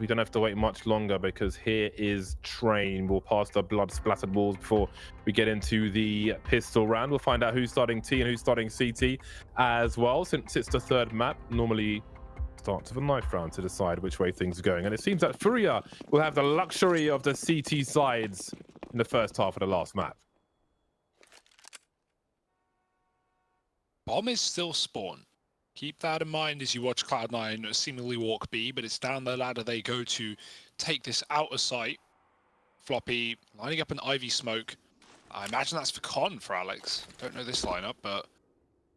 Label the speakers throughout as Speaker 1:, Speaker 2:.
Speaker 1: we don't have to wait much longer because here is Train. We'll pass the blood-splattered walls before we get into the pistol round. We'll find out who's starting T and who's starting CT as well. Since it's the third map, normally starts with a knife round to decide which way things are going. And it seems that FURIA will have the luxury of the CT sides in the first half of the last map.
Speaker 2: Bomb is still spawn. Keep that in mind as you watch Cloud9 seemingly walk B, but it's down the ladder they go to take this out of sight. Floppy lining up an Ivy smoke. I imagine that's for Con for Alex. Don't know this lineup, but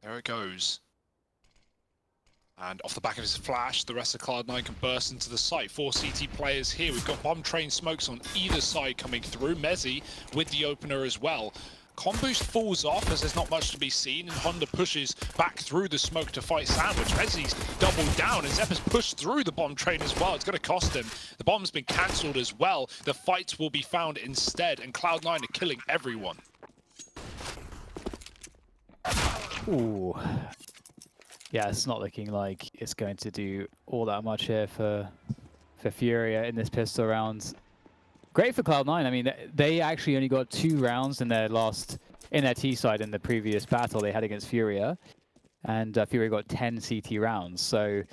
Speaker 2: there it goes. And off the back of his flash, the rest of Cloud9 can burst into the site. 4 CT players here. We've got bomb train smokes on either side coming through. Mezzi with the opener as well. Con boost falls off as there's not much to be seen, and Honda pushes back through the smoke to fight Sandwich. Mezzi's doubled down, and Zeppa's pushed through the bomb train as well. It's going to cost him. The bomb's been cancelled as well. The fights will be found instead, and Cloud9 are killing everyone.
Speaker 3: Ooh. Yeah, it's not looking like it's going to do all that much here for FURIA in this pistol round. Great for Cloud9. I mean, they actually only got 2 rounds in their T side in the previous battle they had against FURIA, and FURIA got 10 CT rounds. So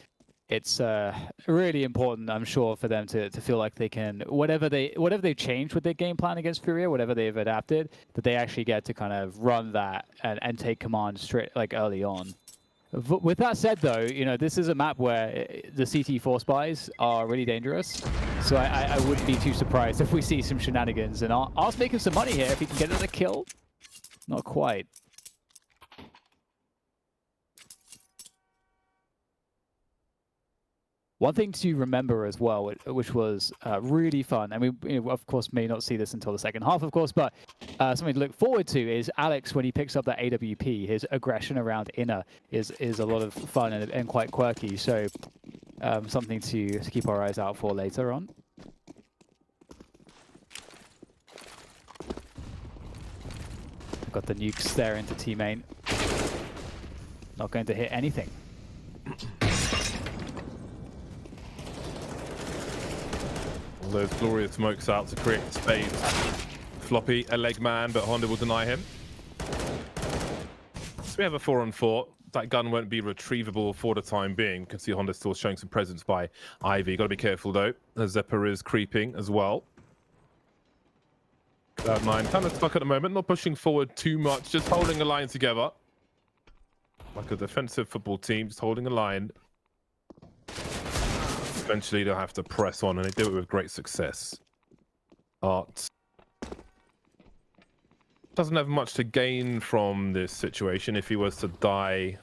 Speaker 3: it's really important, I'm sure, for them to feel like they can, whatever they've changed with their game plan against FURIA, whatever they've adapted, that they actually get to kind of run that and take command straight like early on. With that said, though, you know, this is a map where the CT force buys are really dangerous. So I wouldn't be too surprised if we see some shenanigans. And Ars making some money here if he can get another kill. Not quite. One thing to remember as well, which was really fun, and we of course may not see this until the second half, of course, but something to look forward to is Alex, when he picks up that AWP, his aggression around inner is a lot of fun and quite quirky. So something to keep our eyes out for later on. Got the nukes there into T-main. Not going to hit anything.
Speaker 1: Those glorious smokes out to create the space. Floppy, a leg man, but Honda will deny him. So we have a 4-on-4. That gun won't be retrievable for the time being. You can see Honda still showing some presence by Ivy. Got to be careful though, as Zeppa is creeping as well. Cloud9 kind of stuck at the moment, not pushing forward too much, just holding a line together. Like a defensive football team, just holding a line. Eventually they'll have to press on, and they do it with great success. Art doesn't have much to gain from this situation if he was to die.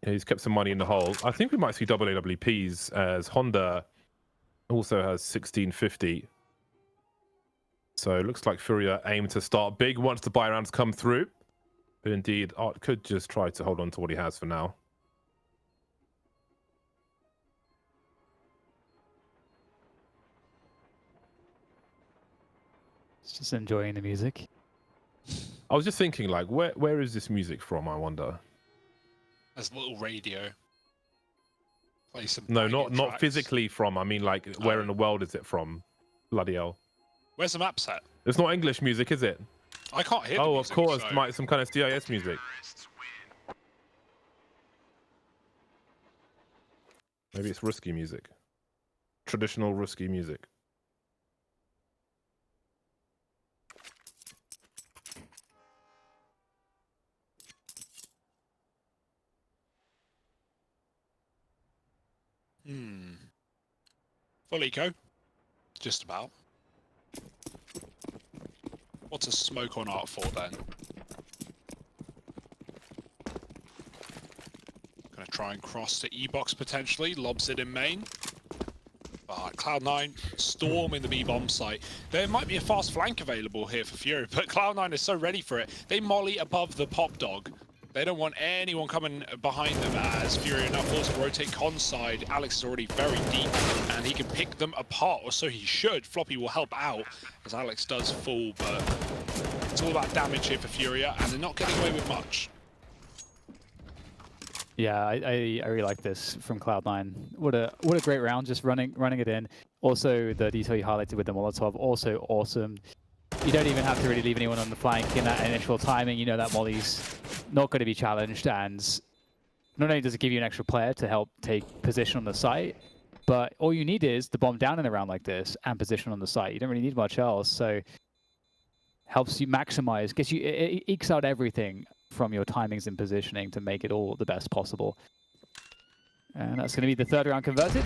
Speaker 1: Yeah, he's kept some money in the hole. I think we might see double AWPs as Honda also has 1650. So it looks like FURIA aim to start big once the buy rounds come through. But indeed, Art could just try to hold on to what he has for now.
Speaker 3: Just enjoying the music.
Speaker 1: I was just thinking, like, where is this music from, I wonder?
Speaker 2: There's a little radio. Play some
Speaker 1: No,
Speaker 2: banging
Speaker 1: not
Speaker 2: tracks.
Speaker 1: physically from. I mean, like, where in the world is it from? Bloody hell.
Speaker 2: Where's the map set?
Speaker 1: It's not English music, is it?
Speaker 2: I can't hear the
Speaker 1: Oh,
Speaker 2: music,
Speaker 1: of course,
Speaker 2: so...
Speaker 1: some kind of CIS music. Maybe it's Ruski music. Traditional Ruski music.
Speaker 2: Full eco. Just about. What's a smoke on Art for then? Gonna try and cross to E-box potentially, lobs it in main. But Cloud9 storm in the B-bomb site. There might be a fast flank available here for FURIA, but Cloud9 is so ready for it. They molly above the pop dog. They don't want anyone coming behind them as FURIA now forced to rotate Con's side. Alex is already very deep and he can pick them apart, or so he should. Floppy will help out as Alex does fall, but it's all about damage here for FURIA and they're not getting away with much.
Speaker 3: Yeah, I really like this from Cloud9. What a great round, just running it in. Also, the detail you highlighted with the Molotov, also awesome. You don't even have to really leave anyone on the flank in that initial timing. You know that Molly's not going to be challenged, and not only does it give you an extra player to help take position on the site, but all you need is the bomb down in a round like this and position on the site. You don't really need much else, so helps you maximize, it ekes out everything from your timings and positioning to make it all the best possible. And that's going to be the third round converted.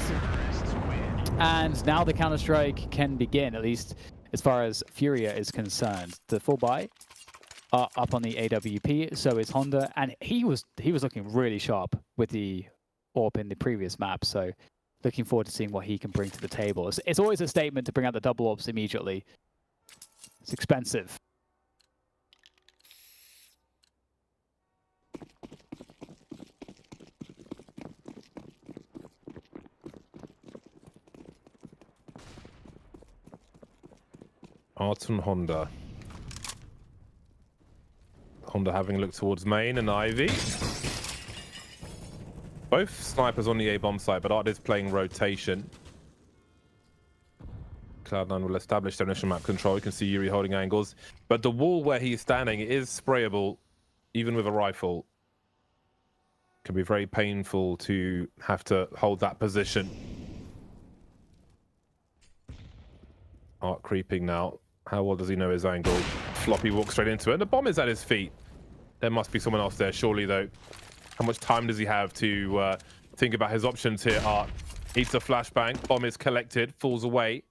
Speaker 3: And now the Counter-Strike can begin, at least as far as FURIA is concerned. The full buy are up on the AWP, so is Honda, and he was looking really sharp with the AWP in the previous map, so looking forward to seeing what he can bring to the table. It's always a statement to bring out the double AWPs immediately. It's expensive.
Speaker 1: Art and Honda. Honda having a look towards main and Ivy. Both snipers on the A-bomb site, but Art is playing rotation. Cloud9 will establish their initial map control. You can see Yuri holding angles. But the wall where he's standing is sprayable, even with a rifle. Can be very painful to have to hold that position. Art creeping now. How well does he know his angle? Floppy walks straight into it. The bomb is at his feet. There must be someone else there, surely, though. How much time does he have to think about his options here? Art eats a flashbang. Bomb is collected, falls away.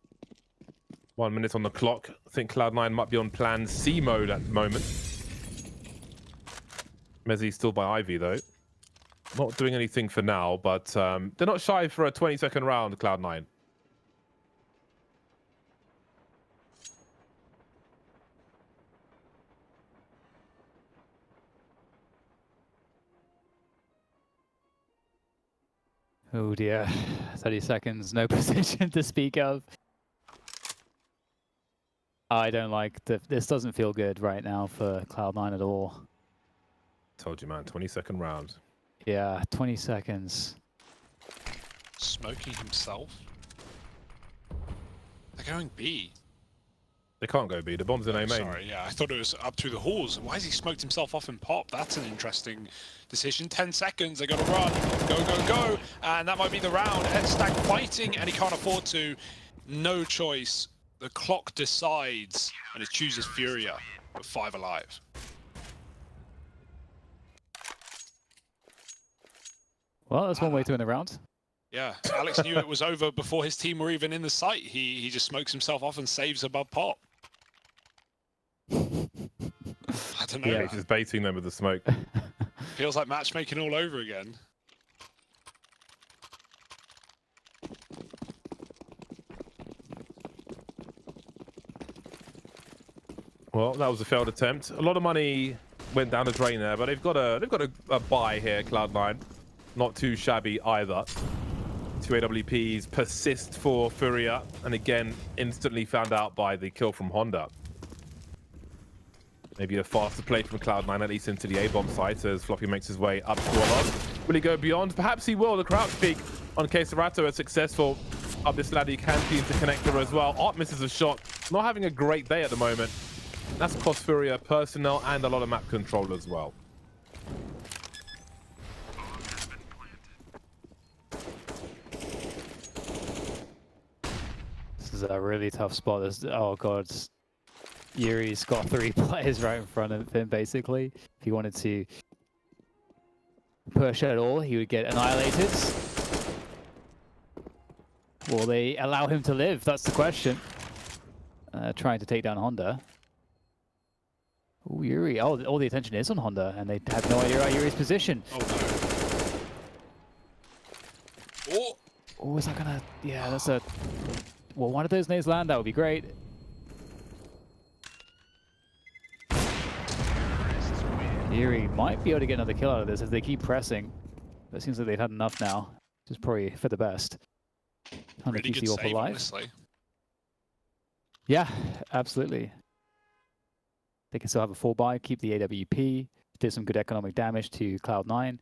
Speaker 1: 1 minute on the clock. I think Cloud9 might be on plan C mode at the moment. Mezzi still by Ivy, though. Not doing anything for now, but they're not shy for a 20-second round, Cloud9.
Speaker 3: Oh dear, 30 seconds, no position to speak of. I don't like this. Doesn't feel good right now for Cloud9 at all.
Speaker 1: Told you, man. 20-second round.
Speaker 3: Yeah, 20 seconds.
Speaker 2: Smoking himself? They're going B.
Speaker 1: They can't go B. The bomb's in A main.
Speaker 2: Sorry, yeah, I thought it was up through the halls. Why has he smoked himself off in pop? That's an interesting decision. 10 seconds, they gotta run. Go, go, go. And that might be the round. Headstack fighting, and he can't afford to. No choice. The clock decides, and it chooses FURIA, with 5 alive.
Speaker 3: Well, that's one way to win the round.
Speaker 2: Yeah, Alex knew it was over before his team were even in the site. He just smokes himself off and saves above pop. I don't know.
Speaker 1: Yeah, he's just baiting them with the smoke.
Speaker 2: Feels like matchmaking all over again.
Speaker 1: Well, that was a failed attempt. A lot of money went down the drain there, but they've got a buy here, Cloud9. Not too shabby either. 2 AWPs persist for FURIA, and again, instantly found out by the kill from Honda. Maybe a faster play from Cloud9, at least into the A-bomb site, as Floppy makes his way up to Wallop. Will he go beyond? Perhaps he will. The crouch peek on Queserato is successful. Up this ladder, he can see into connector as well. Art misses a shot. Not having a great day at the moment. That's cost FURIA personnel and a lot of map control as well.
Speaker 3: This is a really tough spot. Oh god, Yuri's got 3 players right in front of him, basically. If he wanted to push at all, he would get annihilated. Will they allow him to live? That's the question. Trying to take down Honda. Oh, Yuri. Oh, all the attention is on Honda, and they have no idea about Yuri's position.
Speaker 2: Oh, no. Oh!
Speaker 3: Oh, is that gonna... Yeah, that's a... Well, one of those nades land, that would be great. Yuri might be able to get another kill out of this if they keep pressing. But it seems like they've had enough now. Which is probably for the best.
Speaker 2: Really good save, honestly.
Speaker 3: Yeah, absolutely. They can still have a full buy, keep the AWP, do some good economic damage to Cloud9.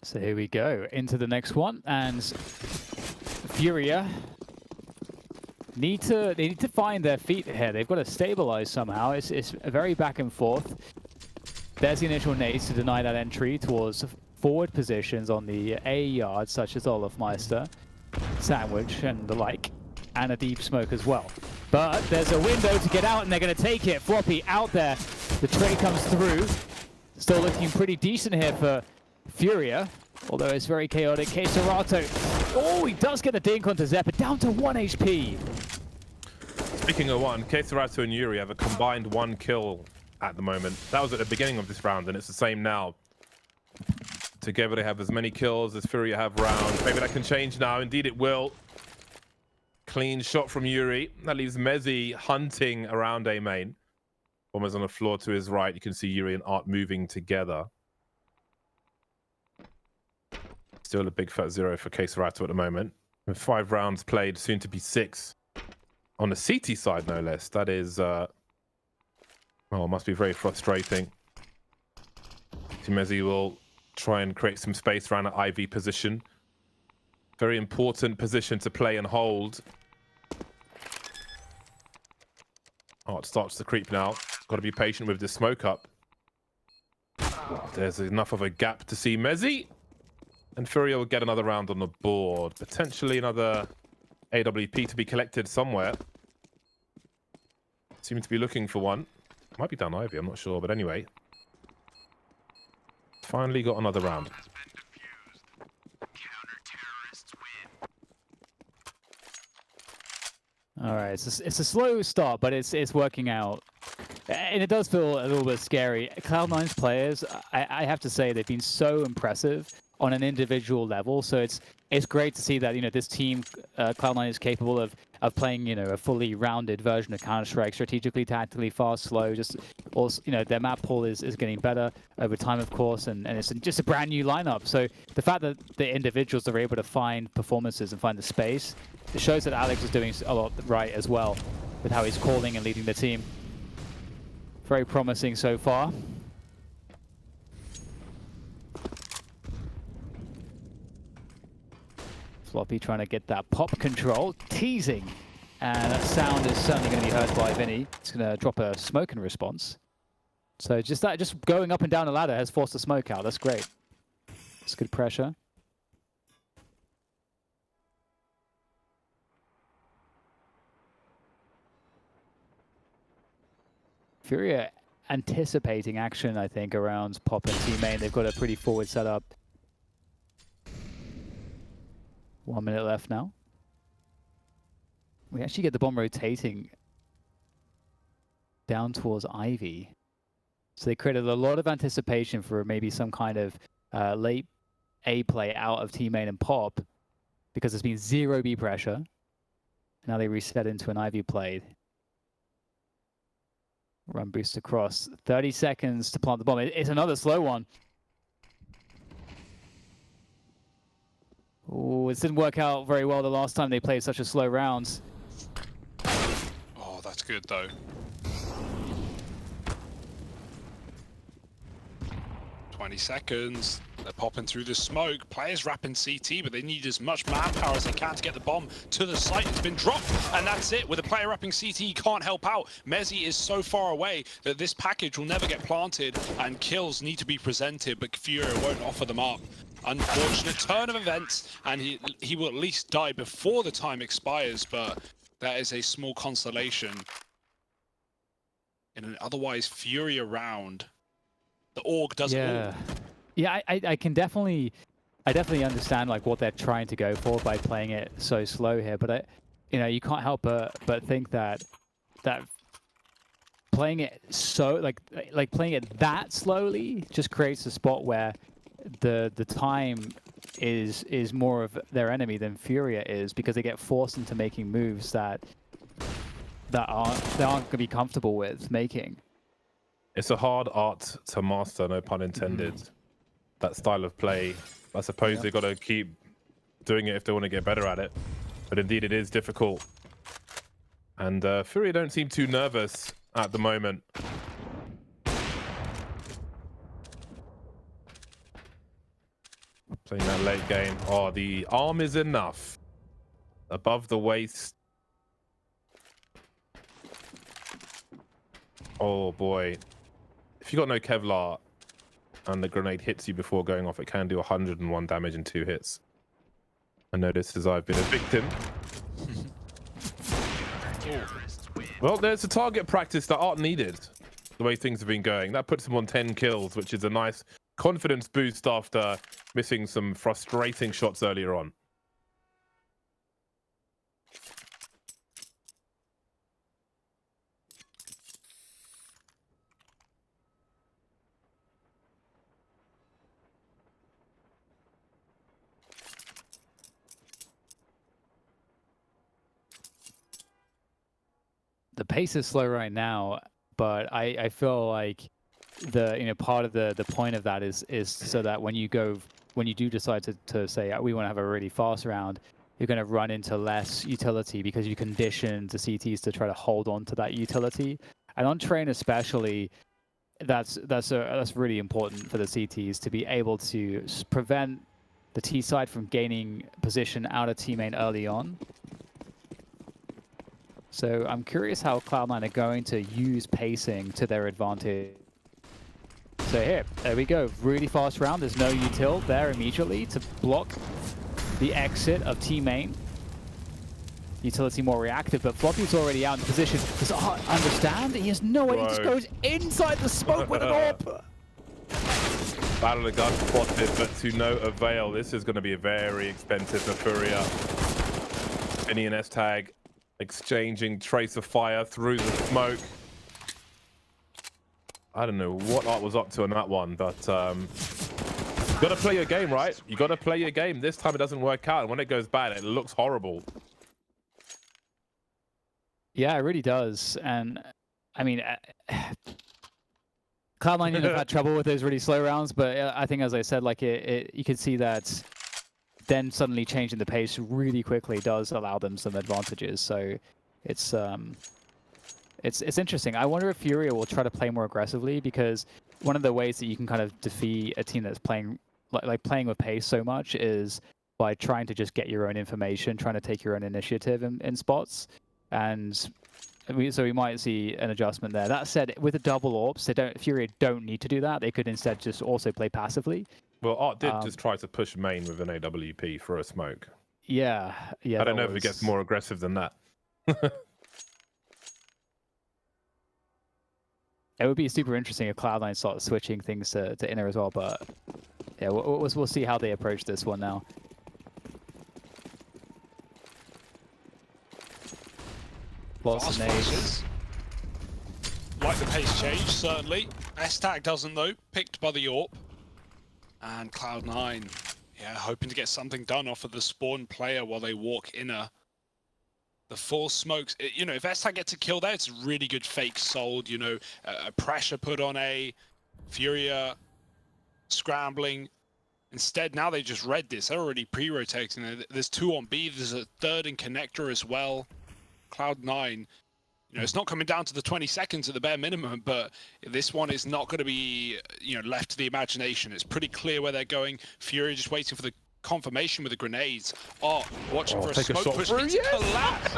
Speaker 3: So here we go into the next one, and FURIA need to find their feet here. They've got to stabilize somehow. It's a very back and forth. There's the initial nades to deny that entry towards forward positions on the A yard, such as Olofmeister, Sandwich, and the like, and a deep smoke as well. But there's a window to get out, and they're going to take it. Floppy out there. The trade comes through. Still looking pretty decent here for FURIA, although it's very chaotic. Keserato, oh, he does get a dink onto Zephyr, down to 1 HP.
Speaker 1: Speaking of one, Keserato and Yuri have a combined 1 kill at the moment. That was at the beginning of this round, and it's the same now. Together they have as many kills as FURIA have rounds. Maybe that can change now. Indeed it will. Clean shot from Yuri. That leaves Mezzi hunting around A main. Bomber's on the floor to his right. You can see Yuri and Art moving together. Still a big fat 0 for Keserato at the moment. With 5 rounds played, soon to be 6. On the CT side, no less. That is, oh, it must be very frustrating. Mezzi will try and create some space around an IV position. Very important position to play and hold. Art starts to creep now. Got to be patient with the smoke up. There's enough of a gap to see Mezzi. And FURIA will get another round on the board. Potentially another AWP to be collected somewhere. Seem to be looking for one. Might be down Ivy, I'm not sure. But anyway. Finally got another round.
Speaker 3: All right, it's a slow start, but it's working out. And it does feel a little bit scary. Cloud9's players, I have to say, they've been so impressive on an individual level. So it's great to see that, you know, this team, Cloud9, is capable of playing, you know, a fully rounded version of Counter-Strike, strategically, tactically, fast, slow. Just also, you know, their map pool is getting better over time, of course, and it's just a brand new lineup. So the fact that the individuals are able to find performances and find the space, it shows that Alex is doing a lot right as well with how he's calling and leading the team. Very promising so far. Floppy trying to get that pop control, teasing, and that sound is certainly going to be heard by Vinny. It's going to drop a smoke in response. So just going up and down the ladder has forced the smoke out. That's great. It's good pressure. FURIA anticipating action, I think, around Pop and T-Main. They've got a pretty forward setup. 1 minute left now. We actually get the bomb rotating down towards Ivy. So they created a lot of anticipation for maybe some kind of late A play out of T-Main and Pop, because there's been 0 B pressure. Now they reset into an Ivy play. Run boost across. 30 seconds to plant the bomb. It's another slow one. Oh, it didn't work out very well the last time they played such a slow round.
Speaker 2: Oh, that's good though. 20 seconds. They're popping through the smoke. Players wrapping CT, but they need as much manpower as they can to get the bomb to the site. It's been dropped, and that's it. With a player wrapping CT, he can't help out. Mezzi is so far away that this package will never get planted, and kills need to be presented, but FURIA won't offer them up. Unfortunate turn of events, and he will at least die before the time expires, but that is a small consolation in an otherwise FURIA round. The org does it all.
Speaker 3: Yeah, I can definitely understand like what they're trying to go for by playing it so slow here, but you know, you can't help but think that playing it so like playing it that slowly just creates a spot where the time is more of their enemy than FURIA is, because they get forced into making moves that aren't going to be comfortable with making.
Speaker 1: It's a hard art to master, no pun intended. That style of play. I suppose they've got to keep doing it if they want to get better at it. But indeed, it is difficult. And FURIA don't seem too nervous at the moment. Playing that late game. Oh, the arm is enough. Above the waist. Oh boy. If you got no Kevlar and the grenade hits you before going off, it can do 101 damage in 2 hits. I noticed as I've been a victim. Well, there's a target practice that Art needed. The way things have been going. That puts him on 10 kills, which is a nice confidence boost after missing some frustrating shots earlier on.
Speaker 3: The pace is slow right now, but I feel like the part of the point of that is so that when you do decide to say we want to have a really fast round, you're going to run into less utility because you condition the CTs to try to hold on to that utility. And on train especially, that's really important for the CTs to be able to prevent the T side from gaining position out of T main early on. So I'm curious how Cloud9 are going to use pacing to their advantage. So here, there we go. Really fast round. There's no util there immediately to block the exit of T main. Utility more reactive, but Floppy's already out in position. Does Art understand? He has no idea. He just goes inside the smoke with an AWP.
Speaker 1: Battle of the Gun spotted, but to no avail. This is going to be a very expensive for FURIA. Any and S tag exchanging trace of fire through the smoke. I don't know what Art was up to on that one, but you got to play your game, right? You got to play your game. This time it doesn't work out, and when it goes bad, it looks horrible.
Speaker 3: Yeah, it really does. And I mean, Cloud9 have had trouble with those really slow rounds, but I think, as I said, like you can see that then suddenly changing the pace really quickly does allow them some advantages. So it's interesting. I wonder if FURIA will try to play more aggressively, because one of the ways that you can kind of defeat a team that's playing like playing with pace so much is by trying to just get your own information, trying to take your own initiative in spots. And so we might see an adjustment there. That said, with the double AWPs, FURIA don't need to do that. They could instead just also play passively.
Speaker 1: Well, Art did just try to push main with an AWP for a smoke.
Speaker 3: Yeah.
Speaker 1: I don't know if it gets more aggressive than that.
Speaker 3: It would be super interesting if Cloud9 started switching things to inner as well, but yeah, we'll see how they approach this one now. Lots of nades.
Speaker 2: Like the pace change, certainly. S-Tag doesn't, though. Picked by the AWP. And Cloud9, yeah, hoping to get something done off of the spawn player while they walk inner. The full smokes, if S-Tag gets a kill there, it's a really good fake sold, a pressure put on A, FURIA scrambling. Instead, now they just read this. They're already pre-rotating. There's 2 on B, there's a 3rd in connector as well. Cloud9, it's not coming down to the 20 seconds at the bare minimum, but this one is not going to be, left to the imagination. It's pretty clear where they're going. FURIA just waiting for the confirmation with the grenades. Watching for a smoke push. Yes!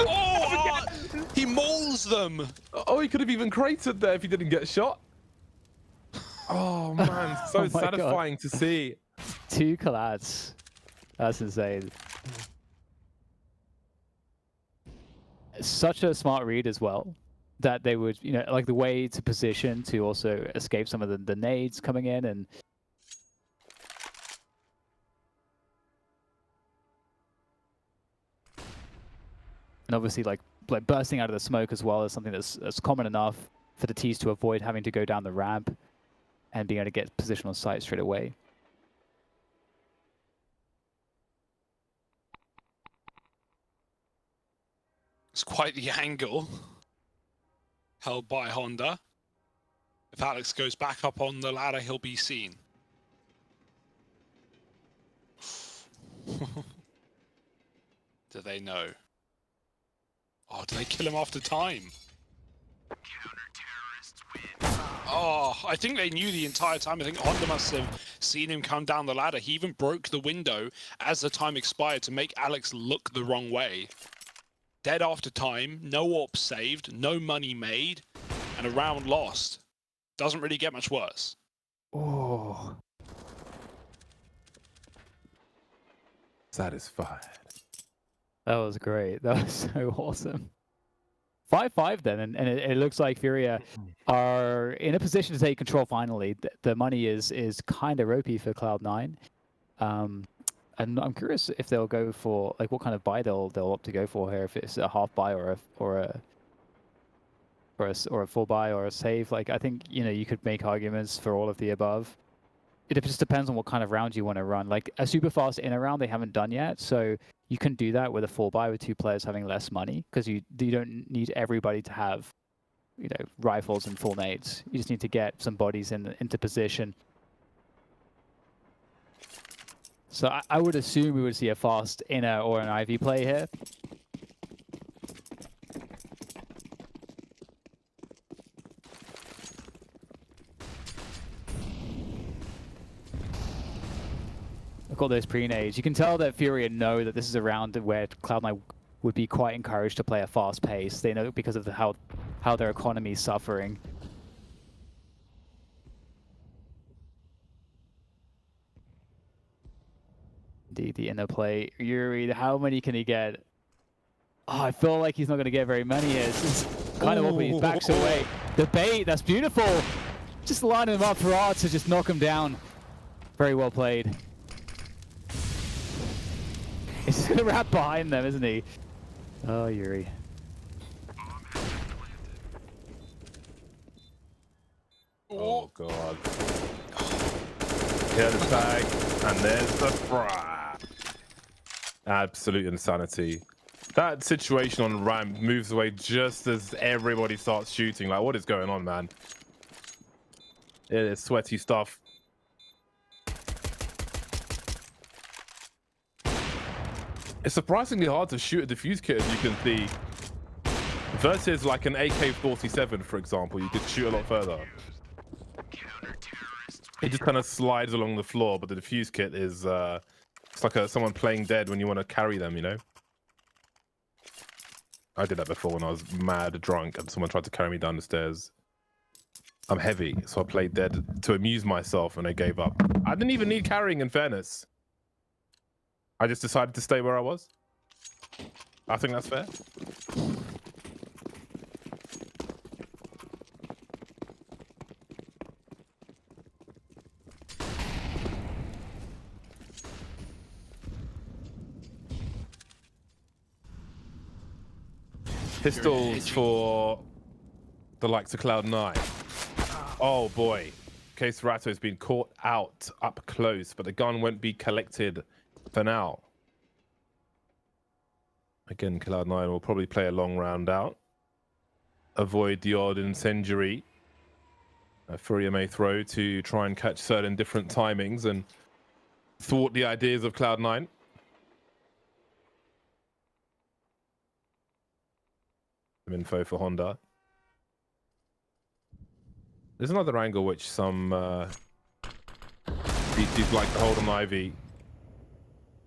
Speaker 2: He mauls them.
Speaker 1: Oh, he could have even cratered there if he didn't get shot. Oh man, so satisfying to see.
Speaker 3: 2 collads. That's insane. Such a smart read as well, that they would, like the way to position to also escape some of the nades coming in, and obviously like bursting out of the smoke as well is something that's common enough for the T's to avoid having to go down the ramp and being able to get positional sight straight away.
Speaker 2: It's quite the angle held by Honda. If Alex goes back up on the ladder, he'll be seen. Do they know? Oh, do they kill him after time? Oh, I think they knew the entire time. I think Honda must have seen him come down the ladder. He even broke the window as the time expired to make Alex look the wrong way. Dead after time, no AWP saved, no money made, and a round lost. Doesn't really get much worse.
Speaker 3: Oh.
Speaker 1: Satisfied.
Speaker 3: That was great. That was so awesome. 5-5 then, and it looks like FURIA are in a position to take control finally. The money is kind of ropey for Cloud9. And I'm curious if they'll go for, like, what kind of buy they'll opt to go for here, if it's a half buy or a full buy or a save. Like, I think, you know, you could make arguments for all of the above. It just depends on what kind of round you want to run. Like, a super fast inner round they haven't done yet, so you can do that with a full buy with two players having less money, because you don't need everybody to have, you know, rifles and full nades. You just need to get some bodies into position. So I would assume we would see a fast inner or an IV play here. Look at all those pre-nades. You can tell that FURIA know that this is a round where Cloud9 would be quite encouraged to play a fast pace. They know because of how their economy is suffering. Indeed, the inner play. Yuri, how many can he get? Oh, I feel like he's not going to get very many here. It's kind of open. His back's away. The bait, that's beautiful. Just lining him up for Art to just knock him down. Very well played. He's just going to wrap behind them, isn't he? Oh, Yuri.
Speaker 1: Oh, God. Here's the tag, and there's the fry. Absolute insanity. That situation on ramp moves away just as everybody starts shooting. Like, what is going on, man? It is sweaty stuff. It's surprisingly hard to shoot a defuse kit, as you can see. Versus like an AK-47, for example, you could shoot a lot further. It just kind of slides along the floor, but the defuse kit is it's like someone playing dead when you want to carry them, you know? I did that before when I was mad drunk and someone tried to carry me down the stairs. I'm heavy, so I played dead to amuse myself and I gave up. I didn't even need carrying, in fairness. I just decided to stay where I was. I think that's fair. Pistols for the likes of Cloud9. Oh boy. Case Ratto has been caught out up close, but the gun won't be collected for now. Again, Cloud9 will probably play a long round out. Avoid the odd incendiary. FURIA may throw to try and catch certain different timings and thwart the ideas of Cloud9. Some info for Honda. There's another angle which some DTs like to hold on Ivy.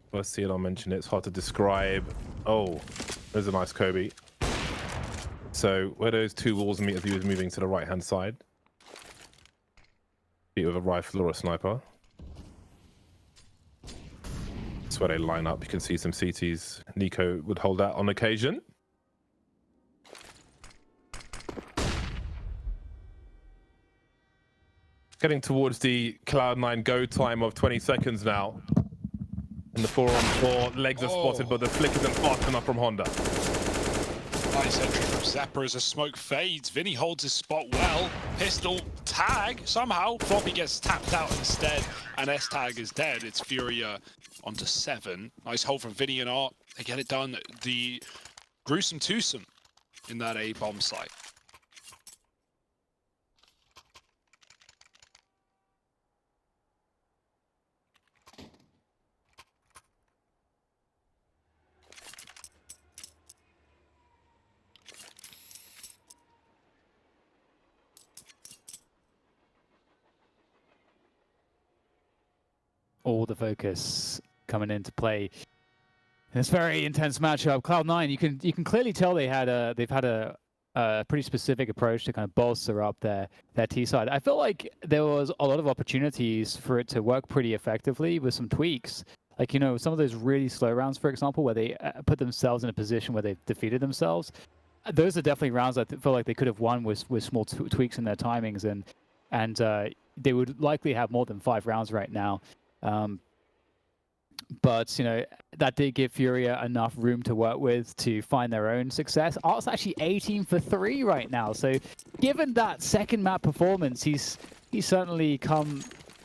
Speaker 1: If I see it, I'll mention it. It's hard to describe. Oh, there's a nice Kobe. So where those two walls meet as he was moving to the right-hand side. Beat with a rifle or a sniper. That's where they line up. You can see some CTs. Nico would hold that on occasion. Getting towards the Cloud9 go time of 20 seconds now. And the 4-on-4 legs are spotted, but the flick isn't fast enough from Honda.
Speaker 2: Nice entry from Zapper as a smoke fades. Vinny holds his spot well. Pistol tag. Somehow Floppy gets tapped out instead, and S-tag is dead. It's FURIA onto 7. Nice hold from Vinny and Art. They get it done. The gruesome twosome in that A bomb site.
Speaker 3: all the focus coming into play. It's a very intense matchup. Cloud9, you can clearly tell they've had a pretty specific approach to kind of bolster up their T side. I feel like there was a lot of opportunities for it to work pretty effectively with some tweaks. Like, you know, some of those really slow rounds, for example, where they put themselves in a position where they've defeated themselves. Those are definitely rounds I feel like they could have won with small tweaks in their timings, and they would likely have more than 5 rounds right now. But, you know, that did give FURIA enough room to work with to find their own success. Art's actually 18 for 3 right now. So given that second map performance, he's certainly come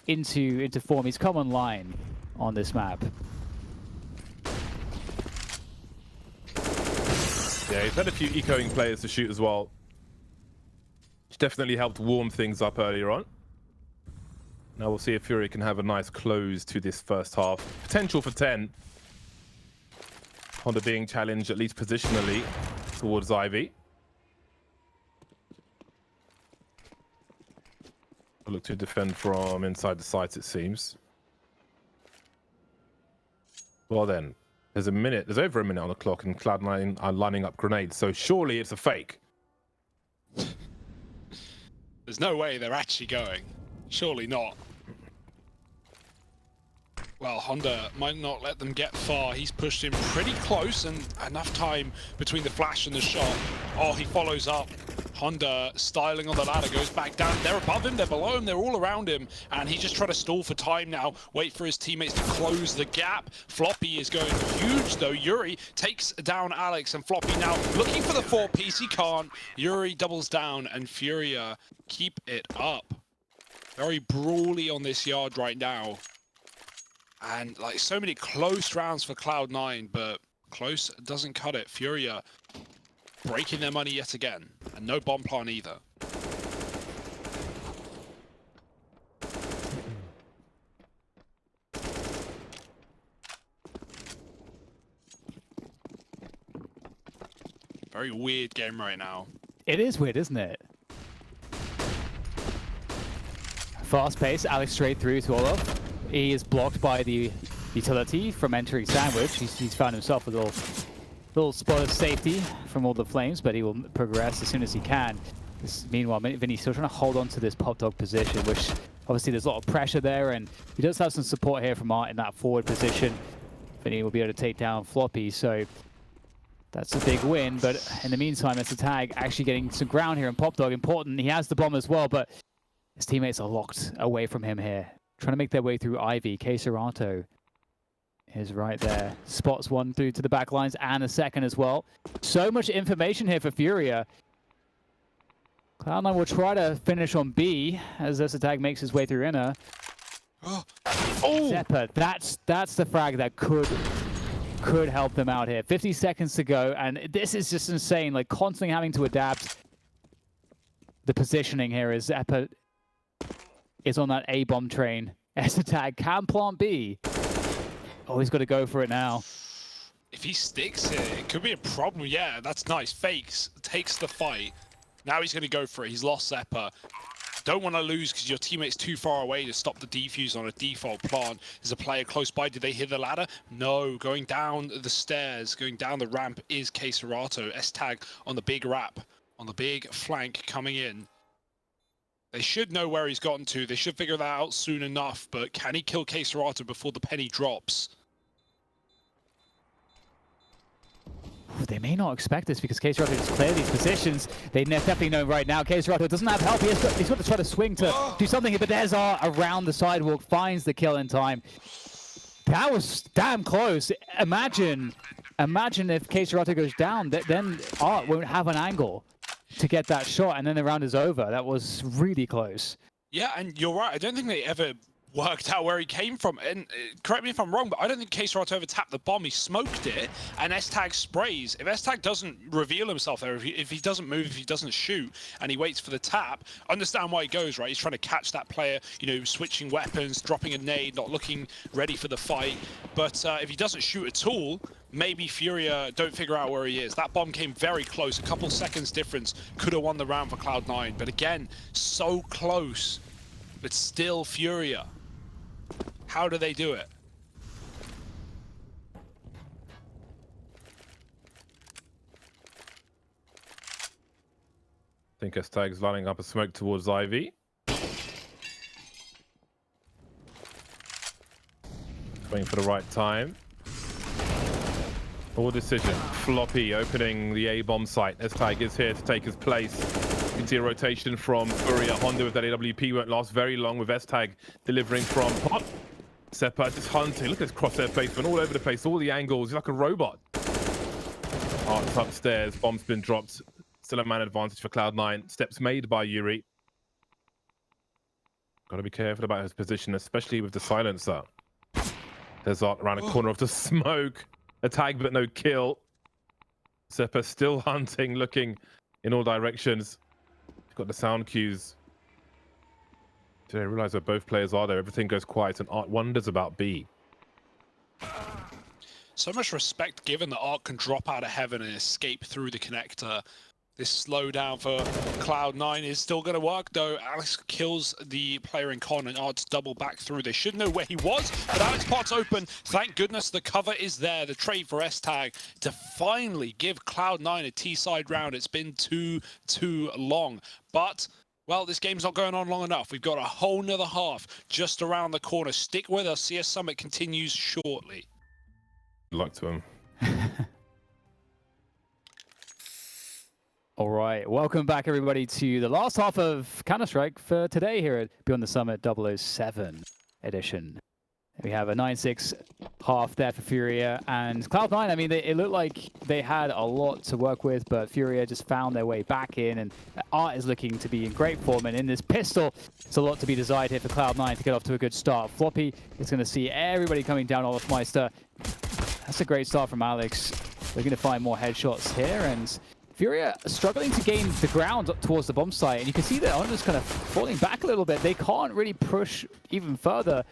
Speaker 3: into form. He's come online on this map.
Speaker 1: Yeah, he's had a few ecoing players to shoot as well. Which definitely helped warm things up earlier on. Now we'll see if FURIA can have a nice close to this first half. Potential for 10. Honda being challenged, at least positionally, towards Ivy. We'll look to defend from inside the sites, it seems. Well then, there's over a minute on the clock, and Cloud9 are lining up grenades, so surely it's a fake.
Speaker 2: There's no way they're actually going. Surely not. Well, Honda might not let them get far. He's pushed him pretty close, and enough time between the flash and the shot. Oh, he follows up. Honda styling on the ladder, goes back down. They're above him, they're below him, they're all around him. And he's just trying to stall for time now, wait for his teammates to close the gap. Floppy is going huge though. Yuri takes down Alex, and Floppy now looking for the 4-piece. He can't. Yuri doubles down, and FURIA keep it up. Very brawly on this yard right now. And like so many close rounds for Cloud9, but close doesn't cut it. FURIA breaking their money yet again, and no bomb plant either. Very weird game right now.
Speaker 3: It is weird, isn't it? Fast pace, Alex straight through to Olaf. He is blocked by the utility from entering Sandwich. He's found himself a little spot of safety from all the flames, but he will progress as soon as he can. Meanwhile, Vinny's still trying to hold on to this pop dog position, which obviously there's a lot of pressure there, and he does have some support here from Art in that forward position. Vinny will be able to take down Floppy, so that's a big win. But in the meantime, it's a tag actually getting some ground here, and pop dog important. He has the bomb as well, but his teammates are locked away from him here, trying to make their way through Ivy. Keserato is right there. Spots one through to the back lines and a second as well. So much information here for FURIA. Cloud9 will try to finish on B as this attack makes his way through inner.
Speaker 2: Oh!
Speaker 3: Zeppa, that's the frag that could help them out here. 50 seconds to go, and this is just insane. Like, constantly having to adapt the positioning here as Zeppa is on that A bomb train. S-Attack can plant B. Oh, he's got to go for it now.
Speaker 2: If he sticks it, it could be a problem. Yeah, that's nice. Fakes, takes the fight. Now he's going to go for it. He's lost Zeppa. Don't want to lose because your teammate's too far away to stop the defuse on a default plant. There's a player close by. Did they hit the ladder? No. Going down the stairs, going down the ramp is Keserato. S-Tag on the big wrap, on the big flank coming in. They should know where he's gotten to. They should figure that out soon enough, but can he kill Keserato before the penny drops?
Speaker 3: They may not expect this because Keserato just cleared these positions. They definitely know right now Keserato doesn't have help. He's got to try to swing to do something, but there's Art around the sidewalk, finds the kill in time. That was damn close. Imagine if Keserato goes down, then Art won't have an angle to get that shot, and then the round is over. That was really close. Yeah,
Speaker 2: and you're right. I don't think they ever worked out where he came from. And correct me if I'm wrong, but I don't think Keserato ever tapped the bomb. He smoked it, and S-Tag sprays. If S-Tag doesn't reveal himself there, if he doesn't move, if he doesn't shoot, and he waits for the tap, understand why he goes, right? He's trying to catch that player, you know, switching weapons, dropping a nade, not looking ready for the fight. But if he doesn't shoot at all, maybe FURIA don't figure out where he is. That bomb came very close. A couple seconds difference could have won the round for Cloud9. But again, so close, but still FURIA. How do they do it?
Speaker 1: I think Estag's lining up a smoke towards Ivy. Waiting for the right time. Poor decision. Floppy opening the A-bomb site. Estag is here to take his place. You can see a rotation from FURIA. Honda with that AWP won't last very long with Estag delivering from pot. Seppa just hunting. Look at his crosshair placement all over the place. All the angles. He's like a robot. Art's upstairs. Bomb's been dropped. Still a man advantage for Cloud9. Steps made by Yuri. Got to be careful about his position, especially with the silencer. There's Art around the corner of the smoke. A tag, but no kill. Seppa still hunting, looking in all directions. Got the sound cues. Did I realize where both players are there? Everything goes quiet, and Art wonders about B.
Speaker 2: So much respect given that Art can drop out of heaven and escape through the connector. This slowdown for Cloud9 is still going to work, though. Alex kills the player in con, and Art's double back through. They should know where he was, but Alex pots open. Thank goodness the cover is there. The trade for Estag to finally give Cloud9 a T-side round. It's been too long. But, well, this game's not going on long enough. We've got a whole nother half just around the corner. Stick with us. CS Summit continues shortly.
Speaker 1: Good luck to him.
Speaker 3: All right, welcome back everybody to the last half of Counter-Strike for today here at Beyond the Summit 007 edition. We have a 9-6 half there for FURIA and Cloud9. I mean, it looked like they had a lot to work with, but FURIA just found their way back in, and Art is looking to be in great form. And in this pistol, it's a lot to be desired here for Cloud9 to get off to a good start. Floppy is going to see everybody coming down Olafmeister. That's a great start from Alex. Looking to find more headshots here, and FURIA struggling to gain the ground up towards the bomb site, and you can see that Honda's kind of falling back a little bit. They can't really push even further,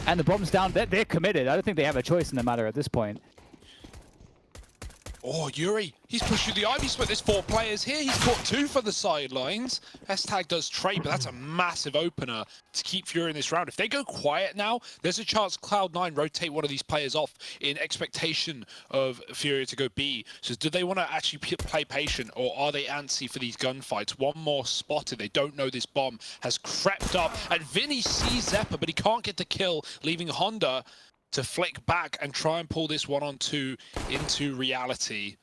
Speaker 3: and the bomb's down. They're committed. I don't think they have a choice in the matter at this point.
Speaker 2: Oh, Yuri, he's pushed through the Ivy split. There's 4 players here. He's caught 2 for the sidelines. Estag does trade, but that's a massive opener to keep FURIA in this round. If they go quiet now, there's a chance Cloud9 rotate one of these players off in expectation of FURIA to go B. So do they want to actually play patient, or are they antsy for these gunfights? One more spotted. They don't know this bomb has crept up, and Vinny sees Zeppa, but he can't get the kill, leaving Honda to flick back and try and pull this 1-on-2 into reality.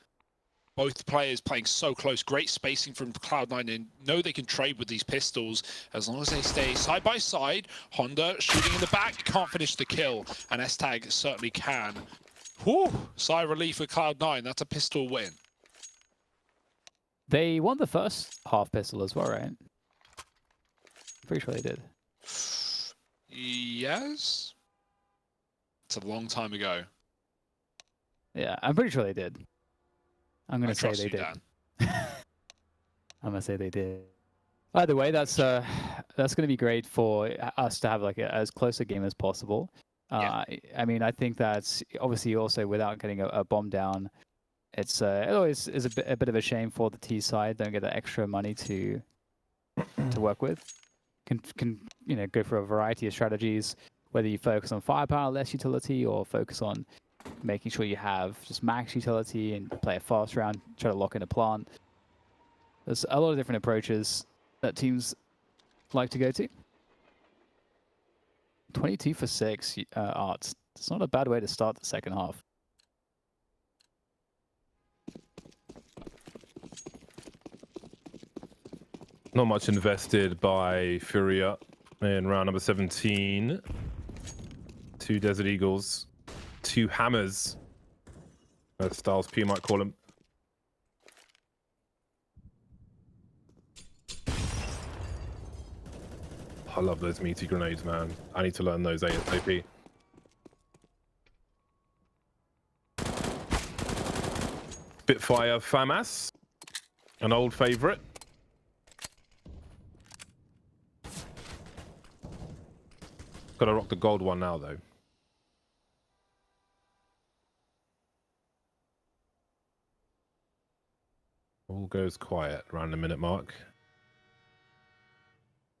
Speaker 2: Both players playing so close. Great spacing from Cloud9, and know they can trade with these pistols as long as they stay side by side. Honda shooting in the back, can't finish the kill, and Estag certainly can. Whew, sigh of relief for Cloud9. That's a pistol win.
Speaker 3: They won the first half pistol as well, right? Pretty sure they did.
Speaker 2: Yes? It's a long time ago.
Speaker 3: Yeah, I'm pretty sure they did. I'm gonna say they did.
Speaker 2: Dan.
Speaker 3: I'm gonna say they did. Either way, that's gonna be great for us to have like as close a game as possible.
Speaker 2: Yeah.
Speaker 3: I mean, I think that's obviously also without getting a bomb down. It always is a bit of a shame for the T side. Don't get that extra money to work with. Can you know, go for a variety of strategies, whether you focus on firepower, less utility, or focus on making sure you have just max utility and play a fast round, try to lock in a plant. There's a lot of different approaches that teams like to go to. 22 for 6 Arts. It's not a bad way to start the second half.
Speaker 1: Not much invested by FURIA in round number 17. 2 Desert Eagles, 2 Hammers, as Styles P might call them. I love those meaty grenades, man. I need to learn those ASAP. Spitfire FAMAS, an old favorite. Gotta rock the gold one now, though. All goes quiet around the minute mark.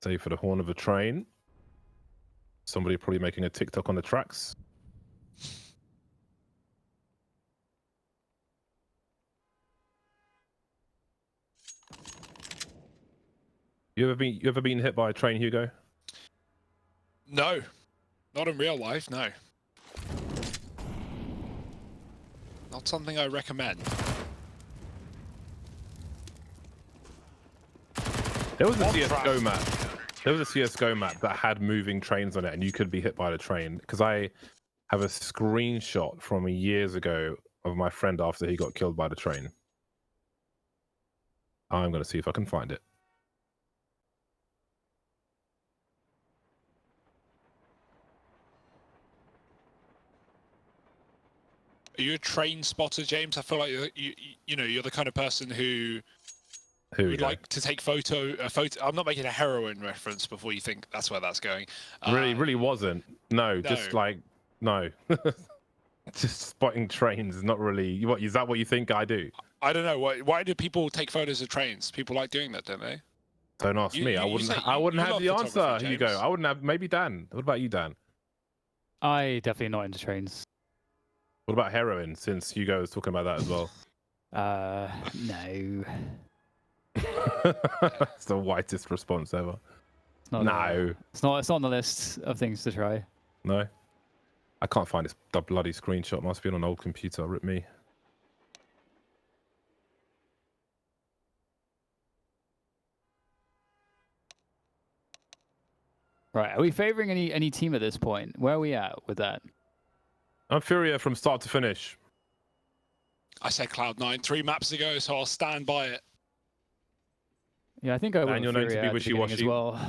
Speaker 1: Save for the horn of a train. Somebody probably making a TikTok on the tracks. You ever been hit by a train, Hugo?
Speaker 2: No, not in real life. No, not something I recommend.
Speaker 1: There was a CS:GO map. There was a CS:GO map that had moving trains on it, and you could be hit by the train. Because I have a screenshot from years ago of my friend after he got killed by the train. I'm going to see if I can find it.
Speaker 2: Are you a train spotter, James? I feel like you're the kind of person who would like to take a photo. I'm not making a heroin reference before you think that's where that's going.
Speaker 1: Really wasn't. No, just like no. Just spotting trains is not really. What is that? What you think I do?
Speaker 2: I don't know. Why do people take photos of trains? People like doing that, don't they?
Speaker 1: Don't ask me. I wouldn't have the answer. Hugo. I wouldn't have. Maybe Dan. What about you, Dan?
Speaker 3: I definitely not into trains.
Speaker 1: What about heroin? Since Hugo was talking about that as well.
Speaker 3: No.
Speaker 1: That's the whitest response ever. No.
Speaker 3: It's not on the list of things to try.
Speaker 1: No. I can't find the bloody screenshot. Must be on an old computer. Rip me.
Speaker 3: Right. Are we favoring any team at this point? Where are we at with that?
Speaker 1: I'm FURIA from start to finish.
Speaker 2: I said Cloud9 3 maps ago, so I'll stand by it.
Speaker 3: Yeah, I think I
Speaker 1: And you're known to be wishy-washy
Speaker 3: as well.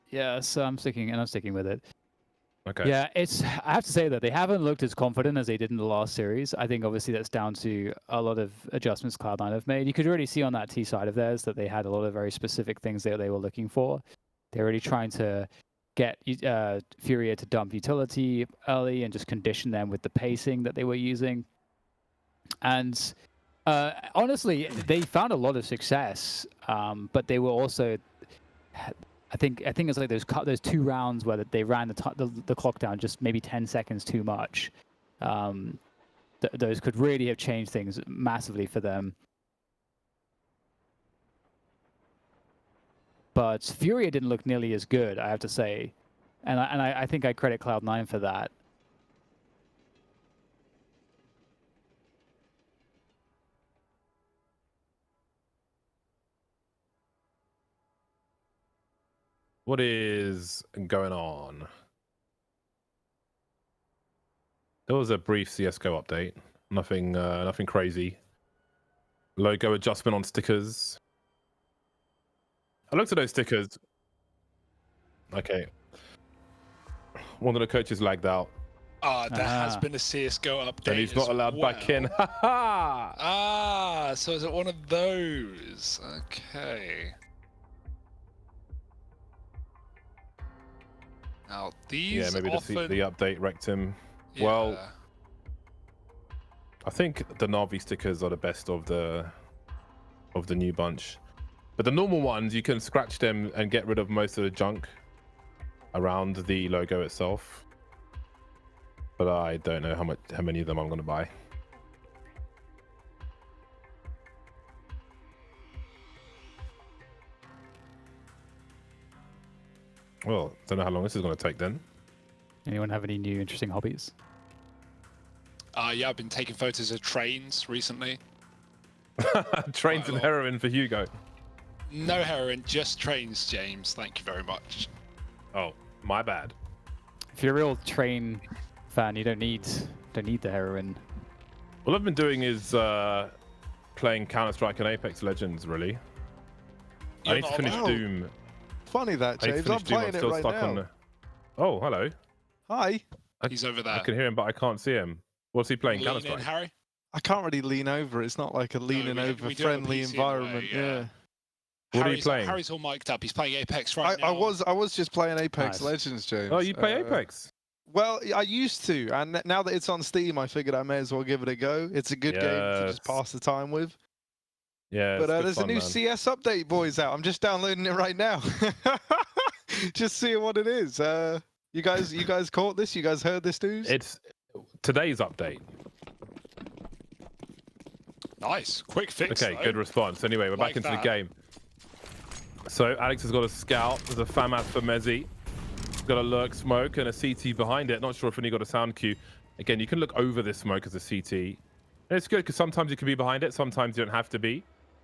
Speaker 3: Yeah, so I'm sticking with it.
Speaker 1: Okay.
Speaker 3: Yeah, I have to say that they haven't looked as confident as they did in the last series. I think obviously that's down to a lot of adjustments Cloud9 have made. You could already see on that T side of theirs that they had a lot of very specific things that they were looking for. They're really trying to get FURIA to dump utility early and just condition them with the pacing that they were using. And honestly, they found a lot of success, but they were also, I think it's like those 2 rounds where they ran the clock down just maybe 10 seconds too much. Those could really have changed things massively for them. But FURIA didn't look nearly as good, I have to say, and I think I credit Cloud9 for that.
Speaker 1: What is going on? There was a brief CS:GO update. Nothing crazy. Logo adjustment on stickers. I looked at those stickers. Okay. One of the coaches lagged out.
Speaker 2: There has been a CS:GO update.
Speaker 1: And he's not allowed back in.
Speaker 2: So is it one of those? Okay. Now these
Speaker 1: maybe
Speaker 2: often...
Speaker 1: the update wrecked him.
Speaker 2: Yeah.
Speaker 1: Well, I think the Na'Vi stickers are the best of the new bunch. But the normal ones, you can scratch them and get rid of most of the junk around the logo itself. But I don't know how many of them I'm going to buy. Well, don't know how long this is going to take then.
Speaker 3: Anyone have any new interesting hobbies?
Speaker 2: Yeah, I've been taking photos of trains recently.
Speaker 1: Trains and heroin for Hugo.
Speaker 2: No heroin, just trains, James. Thank you very much.
Speaker 1: Oh, my bad.
Speaker 3: If you're a real train fan, you don't need the heroin.
Speaker 1: All I've been doing is playing Counter-Strike and Apex Legends, really. I need to finish Doom.
Speaker 4: Funny that, James. I'm playing it right now.
Speaker 1: Oh, hello.
Speaker 4: Hi.
Speaker 2: He's over there.
Speaker 1: I can hear him, but I can't see him. What's he playing?
Speaker 2: Lean in, Harry?
Speaker 4: I can't really lean over. It's not like a leaning over friendly environment.
Speaker 2: Anyway,
Speaker 4: yeah.
Speaker 1: What are you playing?
Speaker 2: Harry's all mic'd up. He's playing Apex right now.
Speaker 4: I was just playing Apex Legends, James.
Speaker 1: Oh, you play Apex?
Speaker 4: Well, I used to, and now that it's on Steam, I figured I may as well give it a go. It's a good game to just pass the time with.
Speaker 1: Yeah,
Speaker 4: but there's a new CS update, boys, out. I'm just downloading it right now. Just seeing what it is. You guys caught this? You guys heard this news?
Speaker 1: It's today's update.
Speaker 2: Nice, quick fix.
Speaker 1: Okay,
Speaker 2: though.
Speaker 1: good response. Anyway, we're back into the game. So Alex has got a scout. There's a FAMAS for Mezzi. He's got a lurk smoke and a CT behind it. Not sure if any got a sound cue. Again, you can look over this smoke as a CT. And it's good because sometimes you can be behind it, sometimes you don't have to be.